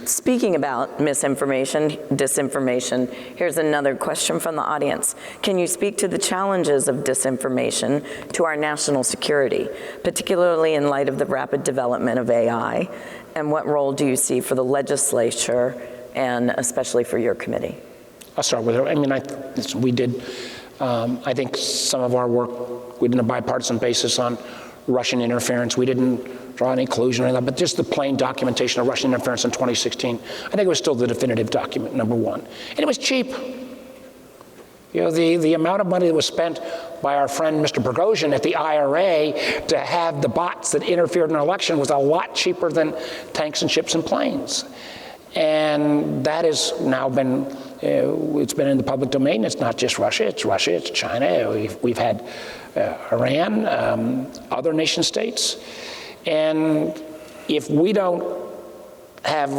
Speaking about misinformation, disinformation, here's another question from the audience. Can you speak to the challenges of disinformation to our national security, particularly in light of the rapid development of AI? And what role do you see for the legislature and especially for your committee? I'll start with it. I mean, we did, I think some of our work, we did a bipartisan basis on Russian interference. We didn't draw any conclusion or anything, but just the plain documentation of Russian interference in 2016, I think it was still the definitive document, number one. And it was cheap. You know, the amount of money that was spent by our friend Mr. Prigozhin at the IRA to have the bots that interfered in our election was a lot cheaper than tanks and ships and planes. And that has now been, it's been in the public domain. It's not just Russia, it's China. We've had Iran, other nation states. And if we don't have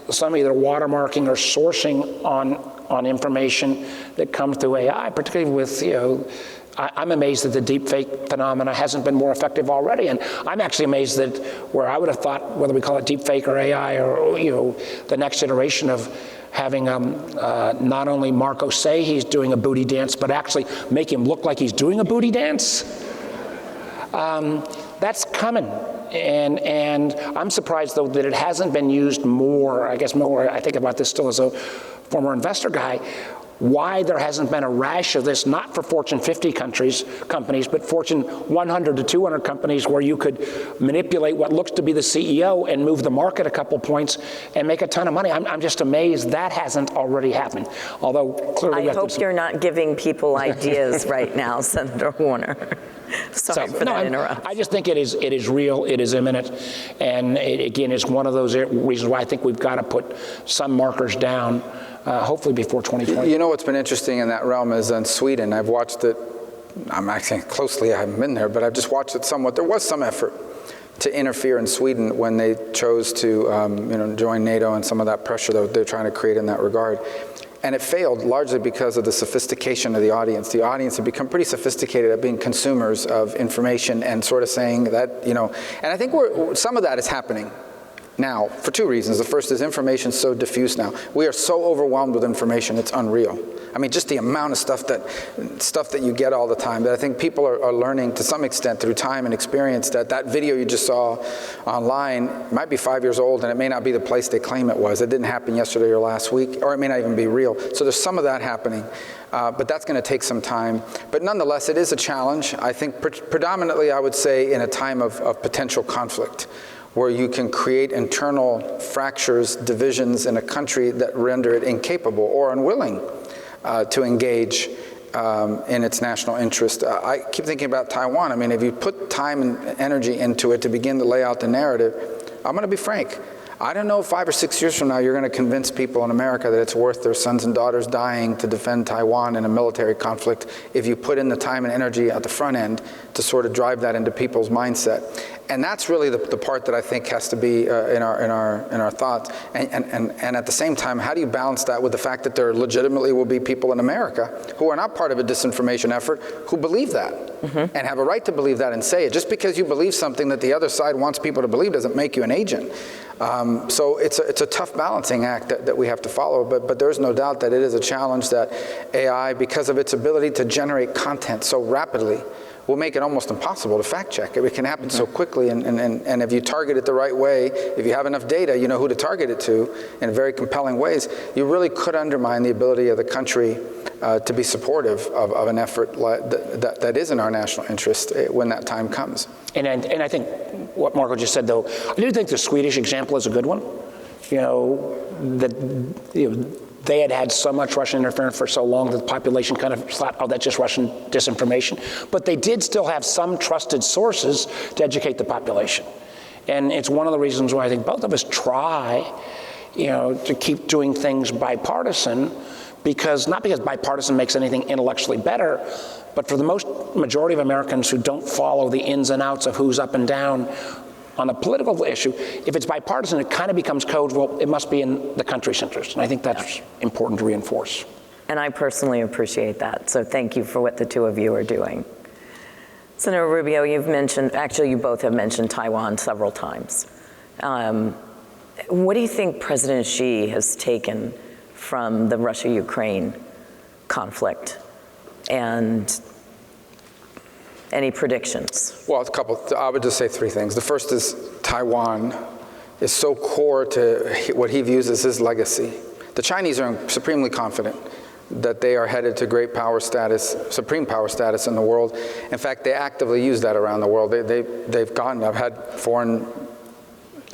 some either watermarking or sourcing on information that comes through AI, particularly with, I'm amazed that the deep fake phenomena hasn't been more effective already. And I'm actually amazed that where I would have thought, whether we call it deep fake or AI or, the next iteration of having not only Marco say he's doing a booty dance, but actually make him look like he's doing a booty dance. That's coming. And I'm surprised, though, that it hasn't been used more. I think about this still as a former investor guy, why there hasn't been a rash of this, not for Fortune 50 companies, but Fortune 100 to 200 companies where you could manipulate what looks to be the CEO and move the market a couple points and make a ton of money. I'm just amazed that hasn't already happened. Although clearly, I hope you're not giving people ideas right now, Senator Warner. Sorry for that interruption. I just think it is real, it is imminent, and it, again, is one of those reasons why I think we've got to put some markers down, hopefully before 2020. You know what's been interesting in that realm is in Sweden. I've watched it, I'm acting closely, I haven't been there, but I've just watched it somewhat. There was some effort to interfere in Sweden when they chose to join NATO and some of that pressure that they're trying to create in that regard. And it failed largely because of the sophistication of the audience. The audience had become pretty sophisticated at being consumers of information and sort of saying that, and I think some of that is happening now for two reasons. The first is information is so diffuse now. We are so overwhelmed with information, it's unreal. I mean, just the amount of stuff that you get all the time, that I think people are learning to some extent through time and experience that video you just saw online might be 5 years old and it may not be the place they claim it was. It didn't happen yesterday or last week, or it may not even be real. So there's some of that happening, but that's going to take some time. But nonetheless, it is a challenge. I think predominantly, I would say, in a time of potential conflict, where you can create internal fractures, divisions in a country that render it incapable or unwilling to engage in its national interest. I keep thinking about Taiwan. I mean, if you put time and energy into it to begin to lay out the narrative, I'm going to be frank. I don't know if 5 or 6 years from now you're going to convince people in America that it's worth their sons and daughters dying to defend Taiwan in a military conflict if you put in the time and energy at the front end to sort of drive that into people's mindset. And that's really the part that I think has to be in our thoughts. And at the same time, how do you balance that with the fact that there legitimately will be people in America who are not part of a disinformation effort who believe that and have a right to believe that and say it. Just because you believe something that the other side wants people to believe doesn't make you an agent. So it's a tough balancing act that we have to follow, but there's no doubt that it is a challenge that AI, because of its ability to generate content so rapidly, will make it almost impossible to fact check. It can happen so quickly, and if you target it the right way, if you have enough data, you know who to target it to in very compelling ways, you really could undermine the ability of the country to be supportive of an effort that is in our national interest when that time comes. And I think what Marco just said, though, I do think the Swedish example is a good one. They had so much Russian interference for so long that the population kind of thought, oh, that's just Russian disinformation. But they did still have some trusted sources to educate the population. And it's one of the reasons why I think both of us try, to keep doing things bipartisan, not because bipartisan makes anything intellectually better, but for the majority of Americans who don't follow the ins and outs of who's up and down on a political issue, if it's bipartisan, it kind of becomes code, well, it must be in the country's interest. And I think that's important to reinforce. And I personally appreciate that. So thank you for what the two of you are doing. Senator Rubio, you both have mentioned Taiwan several times. What do you think President Xi has taken from the Russia-Ukraine conflict? And any predictions? Well, I would just say three things. The first is Taiwan is so core to what he views as his legacy. The Chinese are supremely confident that they are headed to great power status, supreme power status in the world. In fact, they actively use that around the world. I've had foreign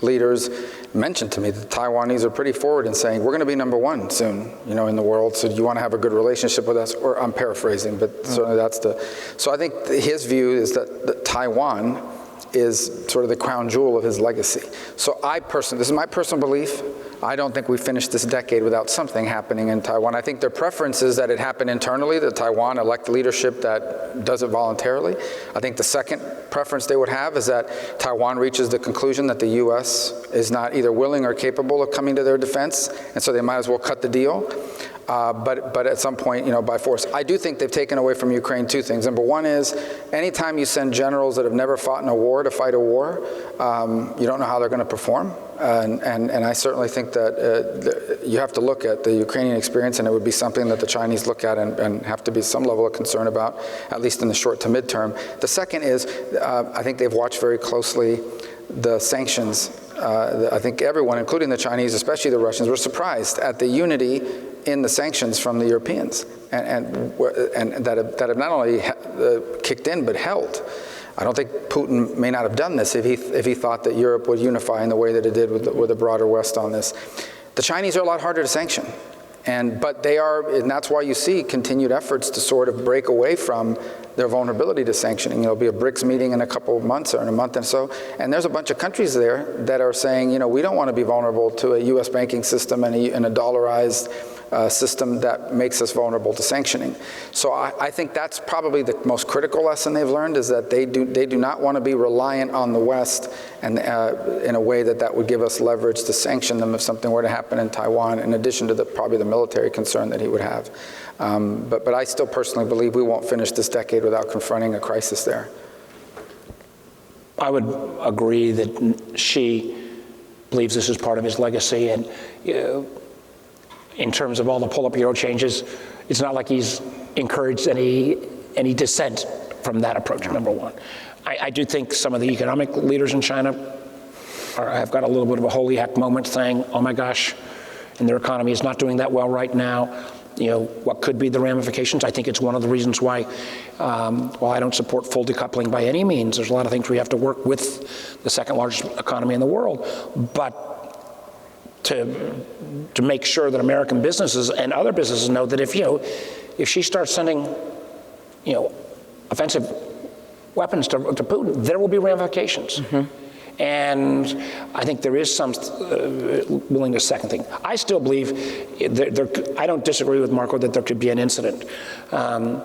leaders mention to me that the Taiwanese are pretty forward in saying, we're going to be number one soon, in the world, so do you want to have a good relationship with us? Or I'm paraphrasing, but certainly that's so I think his view is that Taiwan is sort of the crown jewel of his legacy. So this is my personal belief, I don't think we finish this decade without something happening in Taiwan. I think their preference is that it happen internally, that Taiwan elect leadership that does it voluntarily. I think the second preference they would have is that Taiwan reaches the conclusion that the U.S. is not either willing or capable of coming to their defense, and so they might as well cut the deal. But at some point, by force. I do think they've taken away from Ukraine two things. Number one is, anytime you send generals that have never fought in a war to fight a war, you don't know how they're going to perform. And I certainly think that you have to look at the Ukrainian experience, and it would be something that the Chinese look at and have to be some level of concern about, at least in the short to midterm. The second is, I think they've watched very closely the sanctions. I think everyone, including the Chinese, especially the Russians, were surprised at the unity in the sanctions from the Europeans, and that have not only kicked in but held. I don't think Putin may not have done this if he thought that Europe would unify in the way that it did with the broader West on this. The Chinese are a lot harder to sanction, but they are, and that's why you see continued efforts to sort of break away from their vulnerability to sanctioning. There'll be a BRICS meeting in a couple of months or in a month and so, and there's a bunch of countries there that are saying, we don't want to be vulnerable to a U.S. banking system and a dollarized system that makes us vulnerable to sanctioning. So I think that's probably the most critical lesson they've learned, is that they do not want to be reliant on the West and in a way that would give us leverage to sanction them if something were to happen in Taiwan, in addition to probably the military concern that he would have. But I still personally believe we won't finish this decade without confronting a crisis there. I would agree that Xi believes this is part of his legacy, and in terms of all the Politburo changes, it's not like he's encouraged any dissent from that approach, number one. I do think some of the economic leaders in China have got a little bit of a holy heck moment saying, oh my gosh, and their economy is not doing that well right now. What could be the ramifications? I think it's one of the reasons why, while I don't support full decoupling by any means, there's a lot of things we have to work with the second largest economy in the world, but to make sure that American businesses and other businesses know that if she starts sending, offensive weapons to Putin, there will be ramifications. Mm-hmm. And I think there is some willingness. Second thing, I still believe I don't disagree with Marco that there could be an incident. I'm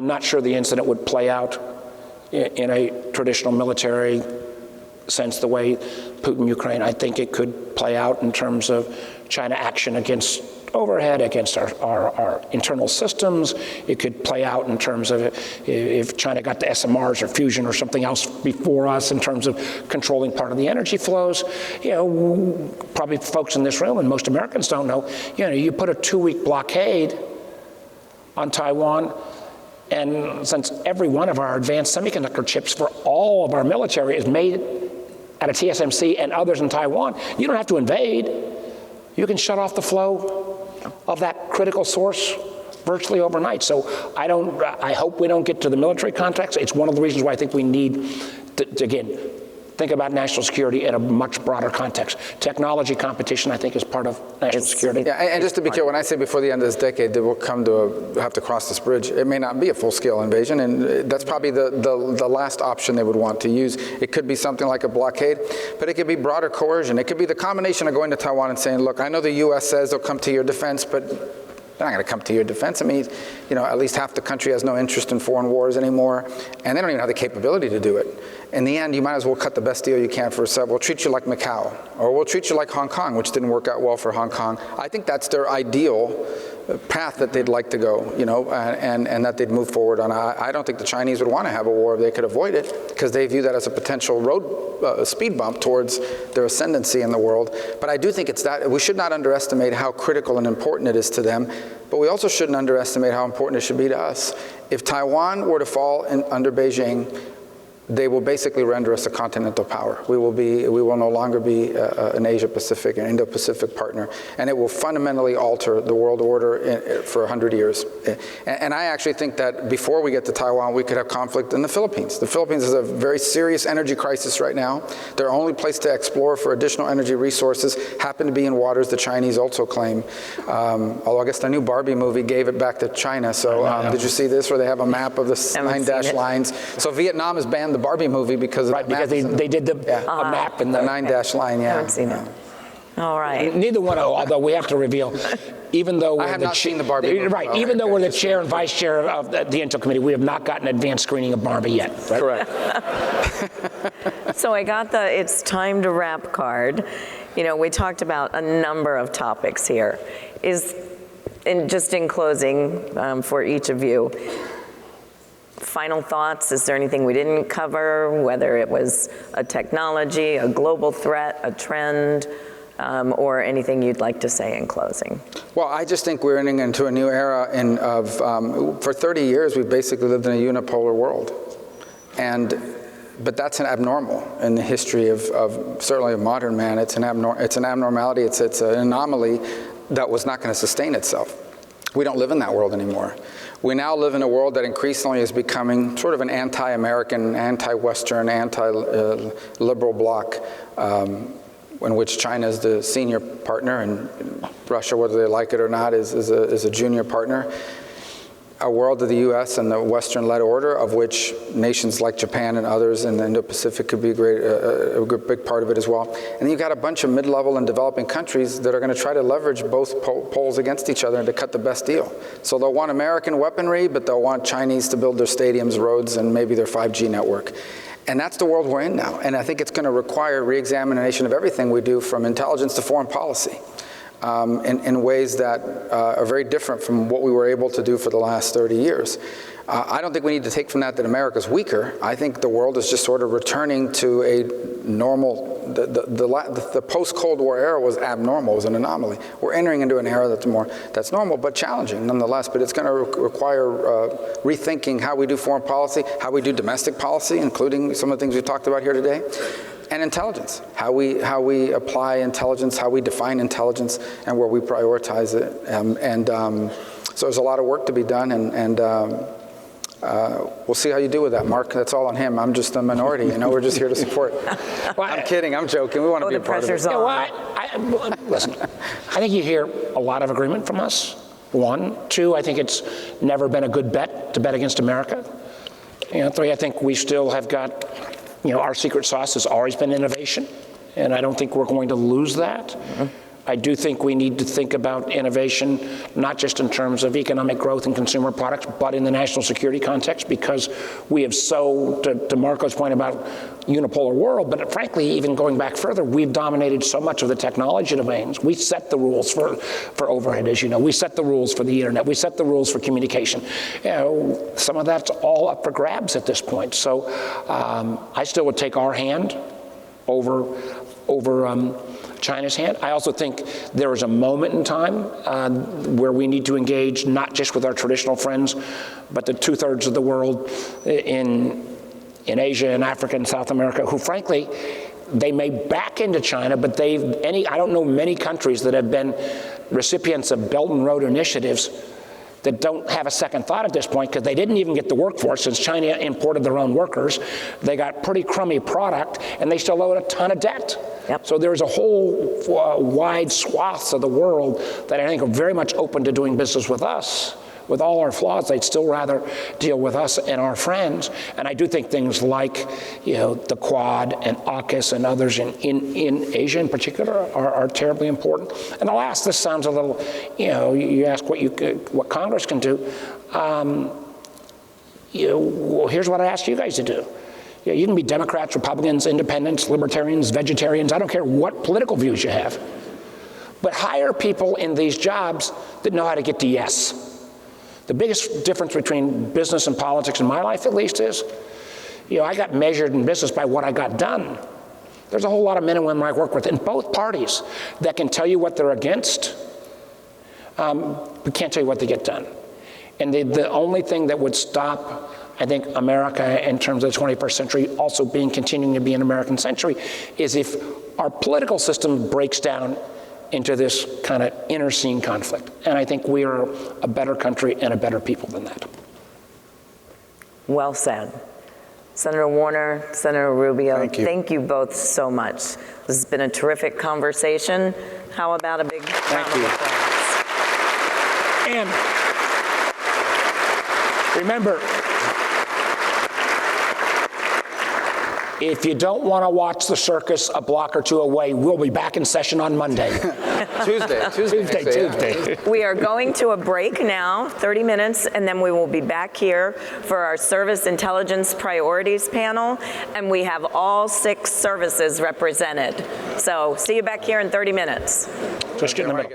not sure the incident would play out in a traditional military sense the way Putin, Ukraine. I think it could play out in terms of China action against overhead, against our internal systems. It could play out in terms of if China got to SMRs or fusion or something else before us in terms of controlling part of the energy flows. Probably folks in this room and most Americans don't know, you put a 2-week blockade on Taiwan, and since every one of our advanced semiconductor chips for all of our military is made at a TSMC and others in Taiwan, you don't have to invade. You can shut off the flow of that critical source virtually overnight. So I hope we don't get to the military context. It's one of the reasons why I think we need to again, think about national security in a much broader context. Technology competition, I think, is part of national security. Yeah, and just to be clear, when I say before the end of this decade that we'll have to cross this bridge, it may not be a full-scale invasion, and that's probably the last option they would want to use. It could be something like a blockade, but it could be broader coercion. It could be the combination of going to Taiwan and saying, look, I know the U.S. says they'll come to your defense, but they're not going to come to your defense. I mean, at least half the country has no interest in foreign wars anymore, and they don't even have the capability to do it. in the end, you might as well cut the best deal you can for yourself. We'll treat you like Macau, or we'll treat you like Hong Kong, which didn't work out well for Hong Kong. I think that's their ideal path that they'd like to go, you know, and that they'd move forward on. I don't think the Chinese would want to have a war if they could avoid it, because they view that as a potential road speed bump towards their ascendancy in the world. But I do think it's that we should not underestimate how critical and important it is to them, but we also shouldn't underestimate how important it should be to us. If Taiwan were to fall under Beijing, they will basically render us a continental power. We will no longer be an Asia-Pacific and Indo-Pacific partner, and it will fundamentally alter the world order for 100 years. And I actually think that before we get to Taiwan, we could have conflict in the Philippines. The Philippines is a very serious energy crisis right now. Their only place to explore for additional energy resources happen to be in waters the Chinese also claim. Although I guess the new Barbie movie gave it back to China. So did you see this, where they have a map of the 9 dashed lines? So Vietnam has banned the Barbie movie because of because they did the map and the 9 dash line. Yeah, I haven't seen it. All right. Neither one, although we have to reveal, even though we're I have not seen the Barbie movie. Right, even though we're the chair and vice chair of the Intel Committee, we have not gotten advanced screening of Barbie yet. Right? Correct. So I got the "it's time to wrap" card. You know, we talked about a number of topics here. Just in closing, for each of you, final thoughts? Is there anything we didn't cover, whether it was a technology, a global threat, a trend, or anything you'd like to say in closing? Well, I just think we're entering into a new era for 30 years, we've basically lived in a unipolar world. But that's an abnormal in the history of certainly of modern man. It's an abnormality. It's an anomaly that was not going to sustain itself. We don't live in that world anymore. We now live in a world that increasingly is becoming sort of an anti-American, anti-Western, anti-liberal bloc, in which China is the senior partner, and Russia, whether they like it or not, is a junior partner. A world of the U.S. and the Western-led order, of which nations like Japan and others in the Indo-Pacific could be a big part of it as well. And then you've got a bunch of mid-level and developing countries that are going to try to leverage both poles against each other and to cut the best deal. So they'll want American weaponry, but they'll want Chinese to build their stadiums, roads, and maybe their 5G network. And that's the world we're in now. And I think it's going to require re-examination of everything we do, from intelligence to foreign policy. In ways that are very different from what we were able to do for the last 30 years. I don't think we need to take from that America's weaker. I think the world is just sort of returning to a normal, the post-Cold War era was abnormal, was an anomaly. We're entering into an era that's normal, but challenging nonetheless. But it's going to require rethinking how we do foreign policy, how we do domestic policy, including some of the things we talked about here today. And intelligence, how we apply intelligence, how we define intelligence, and where we prioritize it. So there's a lot of work to be done, and we'll see how you do with that, Mark. That's all on him. I'm just a minority. You know, we're just here to support. I'm kidding. I'm joking. We want to be a part of it. Listen, I think you hear a lot of agreement from us. 1. 2, I think it's never been a good bet to bet against America. 3, I think we still have got. Our secret sauce has always been innovation, and I don't think we're going to lose that. Mm-hmm. I do think we need to think about innovation, not just in terms of economic growth and consumer products, but in the national security context, because we have to Marco's point about unipolar world, but frankly, even going back further, we've dominated so much of the technology domains. We set the rules for overhead, as you know. We set the rules for the internet. We set the rules for communication. Some of that's all up for grabs at this point. So I still would take our hand over China's hand. I also think there is a moment in time where we need to engage not just with our traditional friends, but the 2/3 of the world in Asia and Africa and South America, who frankly, they may back into China, but I don't know many countries that have been recipients of Belt and Road initiatives that don't have a second thought at this point, because they didn't even get the workforce since China imported their own workers. They got pretty crummy product, and they still owe a ton of debt. Yep. So there's a whole wide swaths of the world that I think are very much open to doing business with us. With all our flaws, they'd still rather deal with us and our friends. And I do think things like, the Quad and AUKUS and others in Asia in particular are terribly important. And the last, this sounds a little, you ask what Congress can do. Well, here's what I asked you guys to do. Yeah, you can be Democrats, Republicans, independents, libertarians, vegetarians, I don't care what political views you have. But hire people in these jobs that know how to get to yes. The biggest difference between business and politics in my life, at least, is, I got measured in business by what I got done. There's a whole lot of men and women I work with in both parties that can tell you what they're against, but can't tell you what they get done. And the only thing that would stop, I think, America in terms of the 21st century also continuing to be an American century is if our political system breaks down into this kind of inner scene conflict. And I think we are a better country and a better people than that. Well said. Senator Warner, Senator Rubio, thank you both so much. This has been a terrific conversation. How about a big round of applause? And remember, if you don't want to watch the circus a block or two away, we'll be back in session on Monday. Tuesday. We are going to a break now, 30 minutes, and then we will be back here for our Service Intelligence Priorities panel, and we have all 6 services represented. So see you back here in 30 minutes. Just get in the middle.